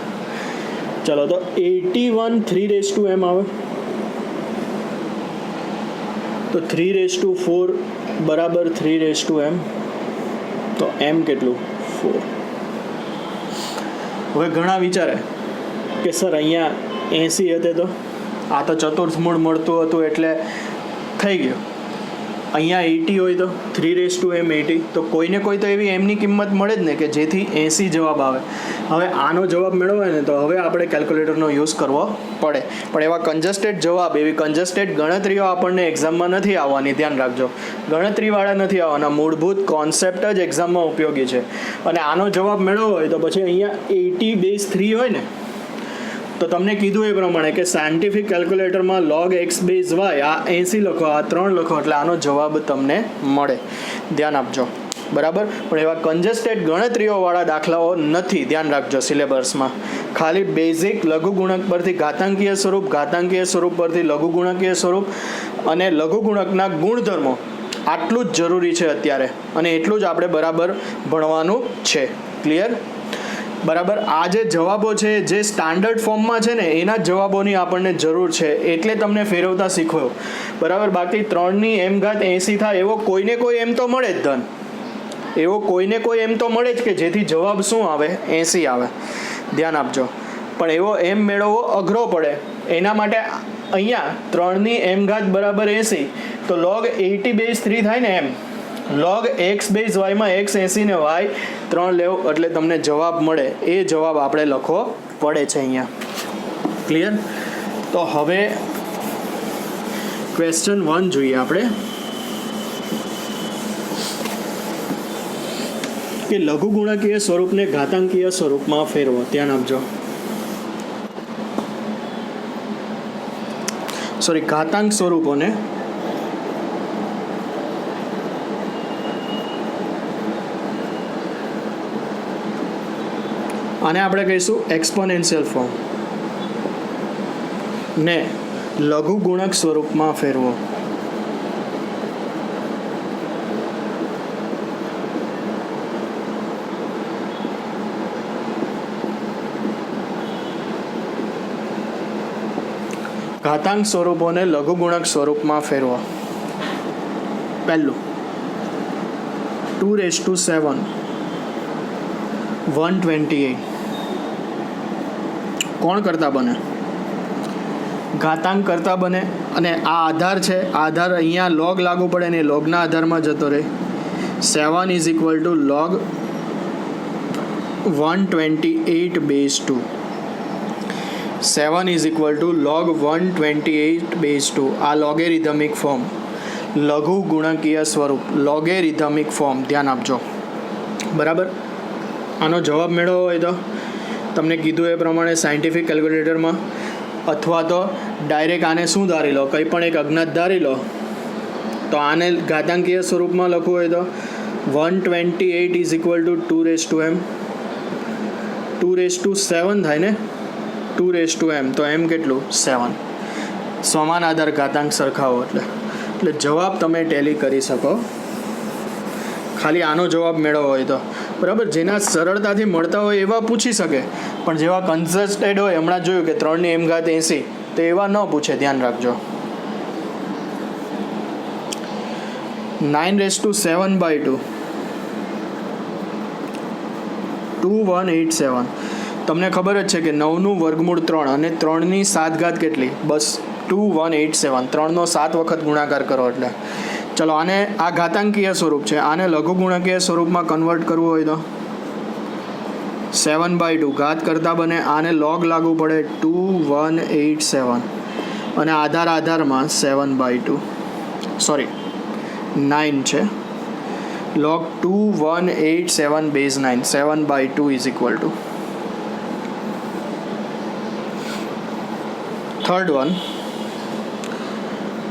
S1: ચલો, તો 81 3 આવે. તો 3/4 બરાબર 3 તો m કેટલું? 4. હવે ઘણા વિચારે કે સર અહીંયા 80 હતે તો આ તો ચતુર્થ મૂળ મળતું હતું એટલે થઈ ગયું. અહીંયા 80 હોય તો 3/80, તો કોઈને કોઈ તો એવી એમની કિંમત મળે જ ને કે જેથી 80 જવાબ આવે. હવે આનો જવાબ મેળવવો ને તો હવે આપણે કેલ્ક્યુલેટરનો યુઝ કરવો પડે. પણ એવા કન્જસ્ટેડ જવાબ, એવી કન્જસ્ટેડ ગણતરીઓ આપણને એક્ઝામમાં નથી આવવાની, ધ્યાન રાખજો. ગણતરીવાળા નથી આવવાના, મૂળભૂત કોન્સેપ્ટ જ એક્ઝામમાં ઉપયોગી છે. અને આનો જવાબ મેળવવો હોય તો પછી અહીંયા 80/3 હોય ને, તો તમને કીધું એ પ્રમાણે કે સાયન્ટિફિક કેલ્ક્યુલેટરમાં log x/y આ 80 લખો, આ 3 લખો, એટલે આનો જવાબ તમને મળે. ધ્યાન આપજો. બરાબર. પણ એવા કન્જસ્ટેડ ગણતરીઓવાળા દાખલાઓ નથી, ધ્યાન રાખજો સિલેબસમાં. ખાલી બેઝિક લઘુગુણક પરથી ઘાતાંકીય સ્વરૂપ, ઘાતાંકીય સ્વરૂપ પરથી લઘુગુણકીય સ્વરૂપ અને લઘુગુણકના ગુણધર્મો, આટલું જ જરૂરી છે અત્યારે. અને એટલું જ આપણે બરાબર ભણવાનું છે. ક્લિયર? બરાબર. આ જે જવાબો છે જે સ્ટાન્ડર્ડ ફોર્મમાં છે ને એના જ જવાબોની આપણને જરૂર છે, એટલે તમને ફેરવતા શીખવ્યો. બરાબર. બાકી 3/m80 થાય એવો કોઈને કોઈ એમ તો મળે જ ધન, એવો કોઈને કોઈ એમ તો મળે જ કે જેથી જવાબ શું આવે? 80 આવે. ધ્યાન આપજો. પણ એવો એમ મેળવવો અઘરો પડે. એના માટે અહીંયા 3/m બરાબર 80, તો log 80/3 થાય ને એમ. log x/y માં x 80 ને y 3 લેવો એટલે તમને જવાબ મળે. એ જવાબ આપણે લખવો પડે છે અહીંયા. ક્લિયર? તો હવે ક્વેશ્ચન 1 જોઈએ આપણે કે લઘુગુણકીય સ્વરૂપને ઘાતાંકીય સ્વરૂપમાં ફેરવો. ધ્યાન આપજો. ઘાતાંક સ્વરૂપોને આને આપણે કહીશું એક્સપોનેન્શિયલ ફોર્મ ને લઘુગુણક સ્વરૂપમાં ફેરવો. ઘાતાંક સ્વરૂપોને લઘુગુણક સ્વરૂપમાં ફેરવો. પહેલું 2/7 128 કોણ કરતા બને? ઘાતાંક કરતા બને. અને આ આધાર છે, આધાર અહીંયા log લાગુ પડે ને લોગના આધારમાં જતો રહે. 7 is equal to log 128/2. 7 is equal to log 128/2. આ લોગેરિધમિક ફોર્મ, લઘુ ગુણકીય સ્વરૂપ, લોગેરિધમિક ફોર્મ. ધ્યાન આપજો. બરાબર. આનો જવાબ મેળવવો હોય તો તમને કીધું એ પ્રમાણે સાયન્ટિફિક કેલ્ક્યુલેટરમાં, અથવા તો ડાયરેક્ટ આને શું ધારી લો, કંઈ પણ એક અજ્ઞાત ધારી લો. તો આને ઘાતાંકીય સ્વરૂપમાં લખવું હોય તો 128 ઇઝ ઇક્વલ ટુ 2m 2⁷ થાય ને 2m તો m કેટલું 7 સમાન આધાર ઘાતાંક સરખાવો એટલે જવાબ તમે ટેલી કરી શકો ખાલી આનો જવાબ મેળવવો હોય તો બરાબર. જેના સરળતાથી મળતા હોય એવા પૂછી શકે, પણ જેવા કન્સસ્ટેડ હોય હમણાં જોયું કે 3m80 તો એવા ન પૂછે, ધ્યાન રાખજો. 9⁷/2 2187. તમને ખબર જ છે કે 9નું વર્ગમૂળ 3 અને 3ની 7 ઘાત કેટલી? બસ 2187. 3નો 7 વખત ગુણાકાર કરો એટલે. ચલો આને આ ઘાતાંકીય સ્વરૂપ છે, આને લઘુગુણકીય સ્વરૂપમાં કન્વર્ટ કરવું હોય તો 7/2 ઘાત કરતા બને, આને log લાગુ પડે 2187 અને આધારમાં 7/2 સોરી 9 છે. log 2187 base 9 7/2 is equal two. Third one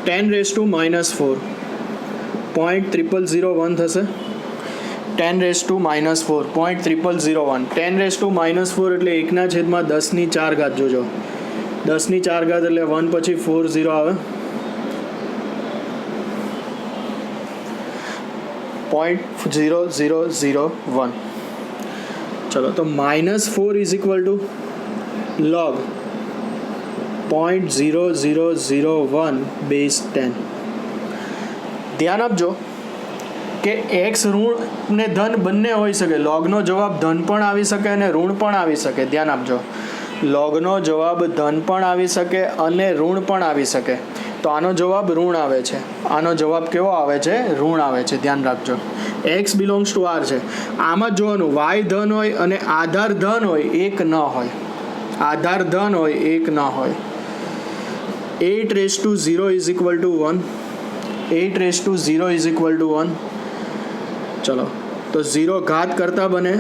S1: 10⁻⁻4 0.0001 થશે. 10⁻⁻4 0.0001. 10⁻⁻4 એટલે 1/10⁴ જોજો. 10⁴ એટલે 1 પછી 4 0 આવે. 0.0001. ચલો તો -4 is equal to log 0.0001 base 10. ધ્યાન આપજો કે એક્સ ઋણ ને ધન બંને હોઈ શકે. લોગનો જવાબ ધન પણ આવી શકે અને ઋણ પણ આવી શકે. ધ્યાન આપજો, લોગનો જવાબ ધન પણ આવી શકે અને ઋણ પણ આવી શકે. તો આનો જવાબ ઋણ આવે છે, આનો જવાબ કેવો આવે છે? ઋણ આવે છે. ધ્યાન રાખજો. એક્સ બિલોંગ્સ ટુ આર છે. આમાં જોવાનું વાય ધન હોય અને આધાર ધન હોય, એક ન હોય. આધાર ધન હોય, એક ન હોય. 8⁻0 is equal to 1. 8⁻0 is equal to 1. ચલો તો 0 ઘાત કરતા બને,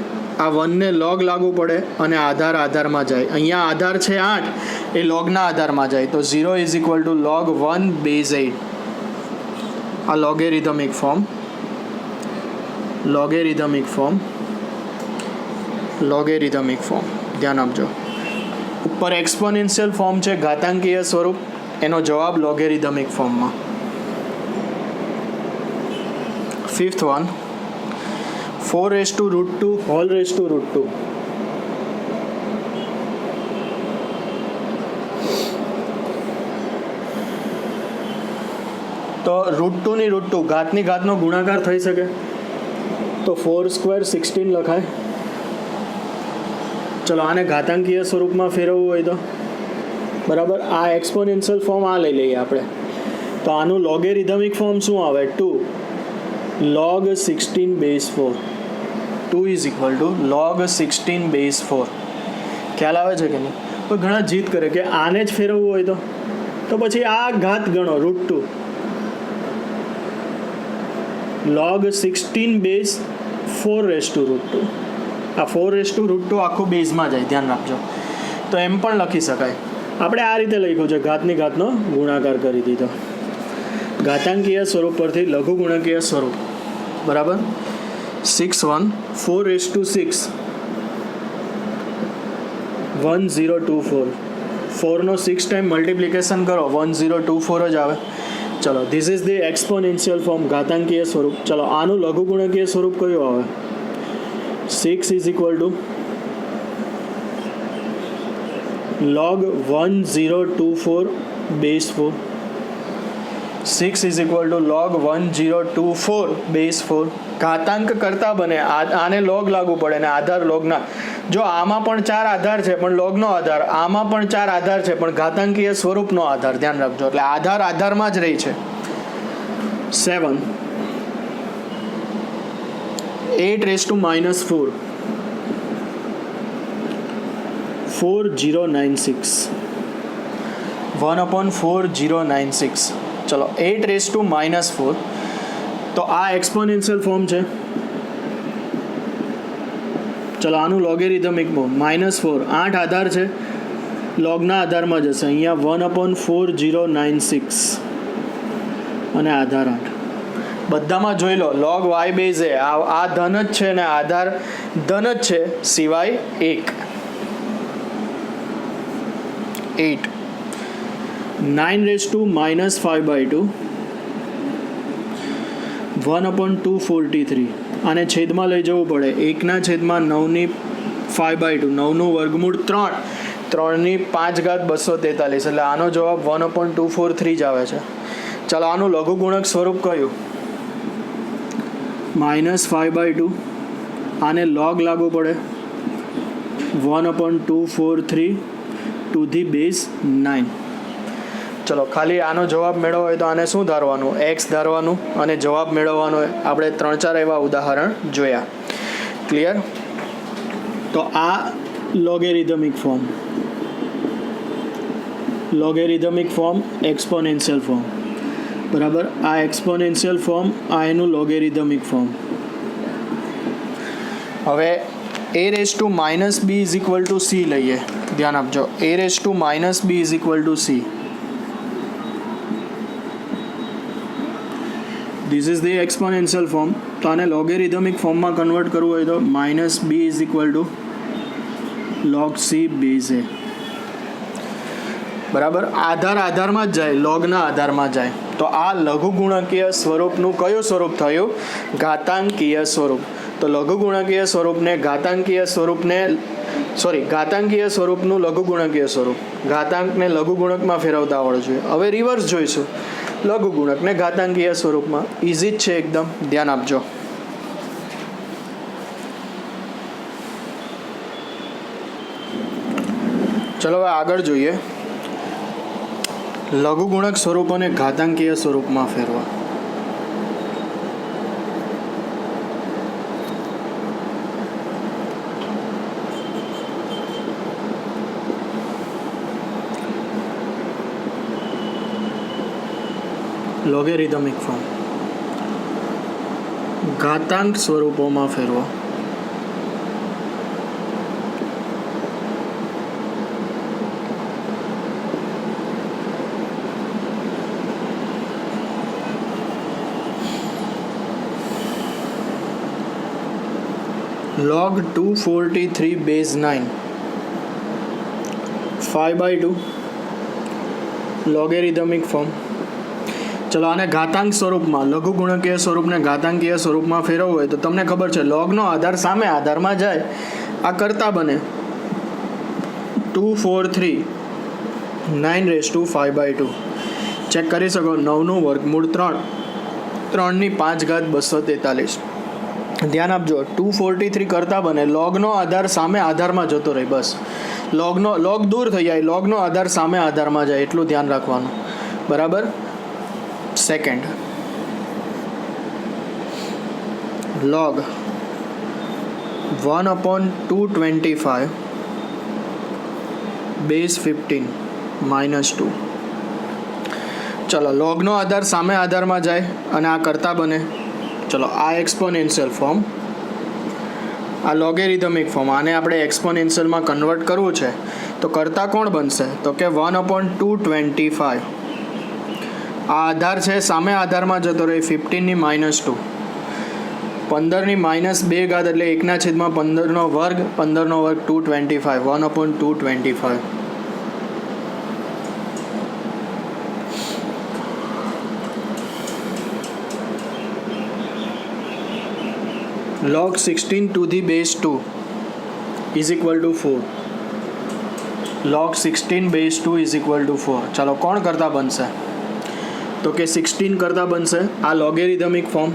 S1: આ 1ને log લાગુ પડે અને આધારમાં જાય. અહીંયા આધાર છે 8, એ logના આધારમાં જાય તો 0 is equal to log 1 base 8. આ લોગેરિધમિક ફોર્મ ધ્યાન આપજો. ઉપર એક્સપોનેન્શિયલ ફોર્મ છે, ઘાતાંકીય સ્વરૂપ, એનો જવાબ લોગેરિધમિક ફોર્મમાં. Fifth one 4√2 whole raise to √2. તો √2 ની √2 ઘાતની ઘાતનો ગુણાકાર થઈ શકે તો 4² 16 લખાય. ચલો આને ઘાતાંકીય સ્વરૂપમાં ફેરવવું હોય તો બરાબર, આ એક્સપોનેન્શિયલ ફોર્મ આ લઈ લઈએ આપણે. તો આનું લોગેરિધમિક ફોર્મ શું આવે? 2 log 16 base 4. 2 is equal to log 16 base 4. ખ્યાલ આવે છે કે નહીં? કોઈ ઘણા જીદ કરે કે આને જ ફેરવવું હોય તો પછી આ ઘાત ગણો √2 log 16 બેઝ 4√2. આ 4√2 આખું બેઝમાં જાય, ધ્યાન રાખજો. તો એમ પણ લખી શકાય. આપણે આ રીતે લખ્યું છે, ઘાતની ઘાતનો ગુણાકાર કરી દીધો. ઘાતાંકીય સ્વરૂપ પરથી લઘુગુણકીય સ્વરૂપ બરાબર. 6 1 4⁻6 1024. 4નો 6 ટાઈમ મલ્ટિપ્લિકેશન કરો 1024 જ આવે. ચલો this is the exponential form, ઘાતાંકીય સ્વરૂપ. ચલો આનું લઘુગુણકીય સ્વરૂપ કયું આવે? 6 is equal to log 1024 base 4. 6 is equal to log 1024 base 4. ઘાતાંક કરતા બને, આને log લાગુ પડે ને આધાર logના. જો આમાં પણ 4 આધાર છે પણ logનો આધાર, આમાં પણ 4 આધાર છે પણ ઘાતાંકીય સ્વરૂપનો આધાર. ધ્યાન રાખજો, એટલે આધારમાં જ રહી છે. 7 8⁻⁻4 4096 1/4096. ચલો 8⁻⁻4 તો આ એક્સપોનેન્શિયલ ફોર્મ છે. ચલો આનું લોગેરિધમિક ફોર્મ -4. 8 આધાર છે, લોગના આધારમાં જશે. અહીંયા 1/4096 અને આધાર 8. બધામાં જોઈ લો log y બેઝ એ આ ધન જ છે ને આધાર ધન જ છે સિવાય 8 9⁻⁻5/2 1/243 આને છેદમાં લઈ જવું પડે 1/9/5/2 9નું વર્ગમૂળ 3 3 × 5=243 એટલે આનો જવાબ 1/243 જ આવે છે. ચાલો આનું લઘુગુણક સ્વરૂપ કયું -5/2 આને log લાગુ પડે 1/243 ટુ ધી બેઝ 9. ચલો ખાલી આનો જવાબ મેળવવો હોય તો આને શું ધારવાનું x ધારવાનું અને જવાબ મેળવવાનો હોય. આપણે 3-4 એવા ઉદાહરણ જોયા. ક્લિયર? તો આ લોગેરિધમિક ફોર્મ એક્સપોનેન્શિયલ ફોર્મ બરાબર. આ એક્સપોનેન્શિયલ ફોર્મ આ એનું લોગેરિધમિક ફોર્મ. હવે a⁻−b = c લઈએ. ધ્યાન આપજો. a⁻−b = c. This is the exponential form. તો આને લોગેરિધમિક ફોર્મમાં કન્વર્ટ કરવું હોય તો -b = log c base a. બરાબર. આધારમાં જ જાય, લોગના આધારમાં જાય. તો આ લઘુગુણકીય સ્વરૂપનું કયું સ્વરૂપ થયું? ઘાતાંકીય સ્વરૂપ. તો લઘુગુણકીય સ્વરૂપને ઘાતાંકીય સ્વરૂપનું લઘુગુણકીય સ્વરૂપ. ઘાતાંકને લઘુગુણકમાં ફેરવતા આવડવું જોઈએ. હવે રિવર્સ જોઈશું. લઘુગુણકને ઘાતાંકીય સ્વરૂપમાં. ઇઝી જ છે એકદમ. ધ્યાન આપજો. ચલો હવે આગળ જોઈએ. લઘુગુણક સ્વરૂપોને ઘાતાંકીય સ્વરૂપમાં ફેરવા. લોગેરિધમિક ફોર્મ ઘાતાંક સ્વરૂપોમાં ફેરવો. log 243 base 9 5/2 logarithmic form. ચલો આને ઘાતાંક સ્વરૂપમાં લઘુગુણકીય સ્વરૂપને ઘાતાંકીય સ્વરૂપમાં ફેરવવું હોય તો તમને ખબર છે લોગનો આધાર સામે આધારમાં જાય. આ કરતા બને 243 9⁻5/2. ચેક કરી શકો. 9નું વર્ગમૂળ 3 3 × 5=243. ધ્યાન આપજો. 243 કરતા બને લોગનો આધાર સામે આધારમાં જતો રહે. બસ લોગ દૂર થઈ જાય, લોગનો આધાર સામે આધારમાં જાય એટલું ધ્યાન રાખવાનું. બરાબર. Second log 1/225 base 15 -2. ચલો લોગનો આધાર સામે આધારમાં જાય અને આ કરતા બને. ચલો આ એક્સપોનેન્શિયલ ફોર્મ, આ લોગેરિધમિક ફોર્મ. આને આપણે એક્સપોનેન્શિયલમાં કન્વર્ટ કરવું છે તો કરતા કોણ બનશે? તો કે 1/225. આ આધાર છે સામે આધારમાં જતો રહે 15 ની -2. 15 ની -2 ઘાત એટલે 1/15 વર્ગ 15 વર્ગ 225 1/225. log 16 to the base 2 is equal to 4. log 16 base 2 is equal to 4. ચાલો કોણ કરતા બનશે? તો કે 16 કરતા બનશે. આ લોગેરિધમિક form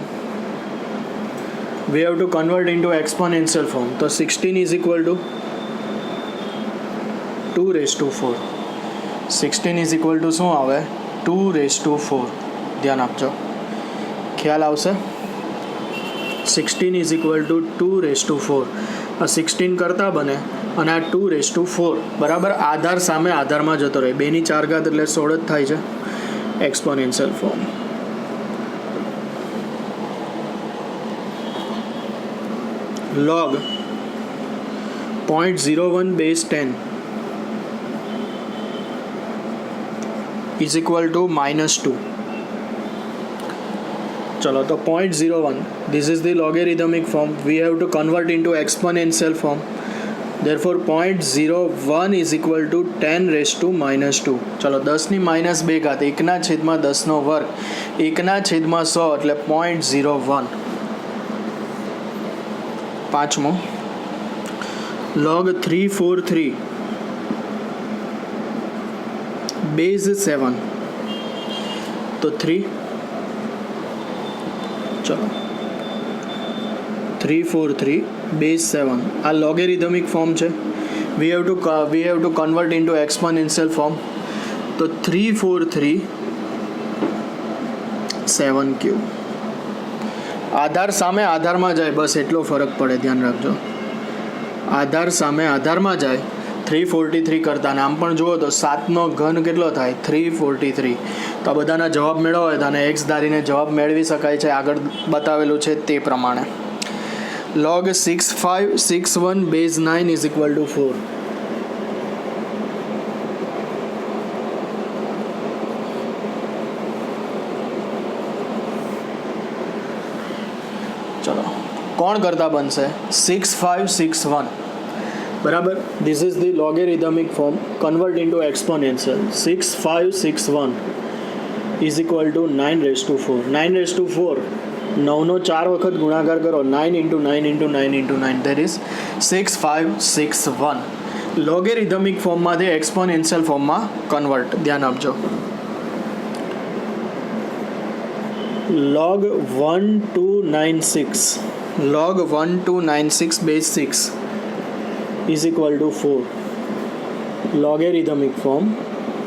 S1: we have to convert into exponential form. તો 16 is equal to 2⁴. 16 is equal to શું આવે? 2⁴. ધ્યાન આપજો, ખ્યાલ આવશે. 16 is equal to 2⁴. આ 16 કરતા બને અને આ 2⁴. બરાબર. આધાર સામે આધારમાં જતો રહે. 2 ની 4 ઘાત એટલે 16 જ થાય છે. Exponential form. log 0.01 base 10 is equal to -2. चलो तो 0.01, this is the logarithmic form. We have to convert into exponential form. Therefore 0.01 is equal to 10 raised to minus 2. चलो 10 ની માઇનસ 2 ઘાત 1 ના છેદમાં 10 નો વર્ગ 1 ના છેદમાં 100 એટલે 0.01. પાંચમો log 343 बेस 7 तो 3, चलो 343 बेस 7 आ लॉगेरिथमिक फॉर्म है. We have to convert into exponential form. तो 343 7 क्यूब आधार सामे आधार में जाए बस एटलो फरक पड़े. ध्यान रखो आधार सामे आधार में जाए 343 करता ने आम पण जुओ तो 7 નો ઘન કેટલો થાય 343. તો આ બધાના જવાબ મેળવવા હોય તો આને x ધારીને જવાબ મેળવી શકાય છે આગળ બતાવેલું છે તે પ્રમાણે. log 6561 base 9 is equal to 4. ચલો કોણ કરતા બનશે 6561 बराबर. This is the logarithmic form. Convert into exponential. 6561 is equal to 9 raise to 4. 9 raise to 4 9 નો 4 વખત ગુણાકાર કરો. 9 into 9 into 9 into 9 that is 6561. Logarithmic form માંથી एक्सपोनेंशियल फॉर्म में कन्वर्ट. ध्यान आपजो. log 1296 log 1296 base 6 is equal to 4. Logarithmic form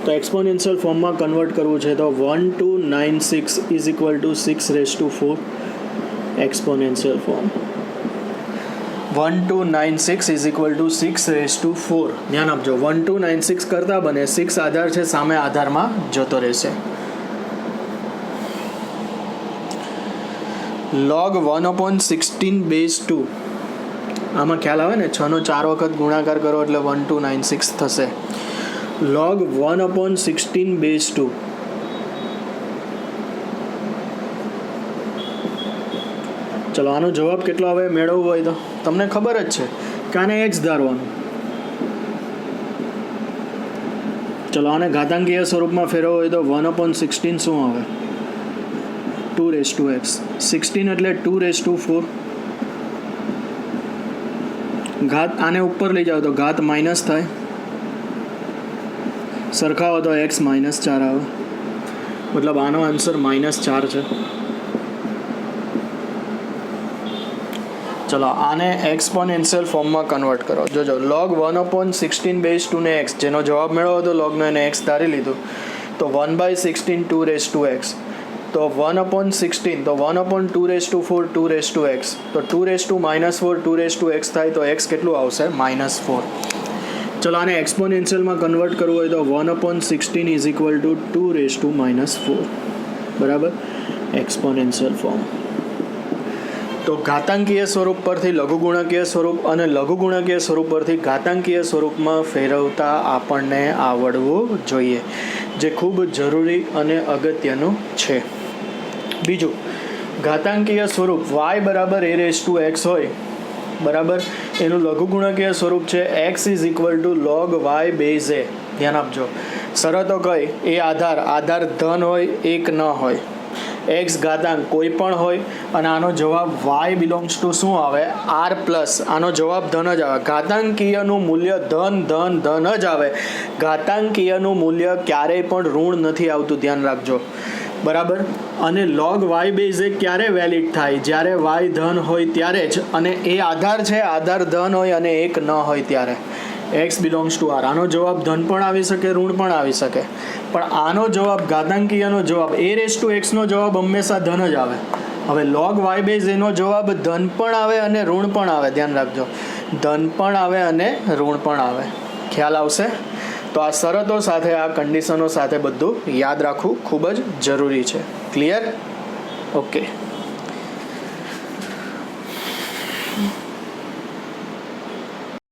S1: तो exponential form में कन्वर्ट करवू है तो 1296 is equal to 6 raise to 4. Exponential form 1296 is equal to 6 raise to 4. ध्यान आपजो 1296 करता बने 6 आधार है सामे आधार में जतो रहेशे. log 1/16 बेस 2 આમાં ખ્યાલ આવે ને 6 નો 4 વખત ગુણાકાર કરો એટલે 1296 થશે. log 1/16 બેઝ 2 ચલો આનો જવાબ કેટલો આવે મેળવવો હોય તો તમને ખબર જ છે કે આને x ધારવાનું. ચલો આને ઘાતાંકીય સ્વરૂપમાં ફેરવવો હોય તો 1/16 શું આવે 2 રેઝ ટુ x. 16 એટલે 2 રેઝ ટુ 4. घात आने ऊपर ले जाओ तो घात माइनस थाय. सरखा हो तो x -4 आवे. मतलब आनो आंसर -4 है. चलो आने एक्सपोनेंशियल फॉर्म में कन्वर्ट करो. जो log 1/16 बेस 2 ने x जेनो जवाब मेळव्यो तो log ने x धारी लीधो तो 1/16 2 रेज़ टू x. तो 1/16 तो 1/2 raise to 4 2 raise to x. तो 2 raise to -4 2 raise to x थाय तो x केटलू आवशे -4. चलो आने एक्सपोनेंशियल में कन्वर्ट करवू होय तो 1/16 is equal to 2 raise to -4. बराबर. एक्सपोनेंशियल फॉर्म तो घातांकीय स्वरूप परथी लघुगुणकीय स्वरूप अने लघुगुणकीय स्वरूप परथी घातांकीय स्वरूप में फेरवता आपणने आवडवुं जोईए जे खूब जरूरी अने अगत्यनुं छे. बीजू घातांकीय स्वरूप y बराबर a रेज़ टू x होय बराबर एनु लघुगुणकीय स्वरूप है x is equal to log y base a. ध्यान आपजो शरतो कई ए आधार आधार धन होय एक न होय x घातांक कोई पण होय अने आनो जवाब y बिलोंग्स टू शुं आवे r प्लस आनो जवाब धन ज आवे. घातांकीयनुं मूल्य धन धन धन ज आवे. घातांकीयनुं मूल्य क्यारेय पण ऋण नथी आवतुं. ध्यान राखजो बराबर. अने log y बेज ए क्यारे वेलिड थाय ज्यारे y धन होय त्यारे ज अने ए आधार छे आधार धन होय अने एक न होय त्यारे. x belongs to r. आनो जवाब धन पण आवी शके ऋण पण आवी शके पण आनो जवाब घातांकीयनो जवाब a रेज़ टू x नो जवाब हमेशा धन ज आवे. हवे log y बेज ए नो जवाब धन पण आवे अने ऋण पण आवे. ध्यान राखजो धन पण आवे अने ऋण पण आवे. ख्याल आवशे. तो आ शरतो साथे आ कंडीशनो साथे बधुं याद राखવું ખૂબ જ જરૂરી છે. क्लियर? ओके.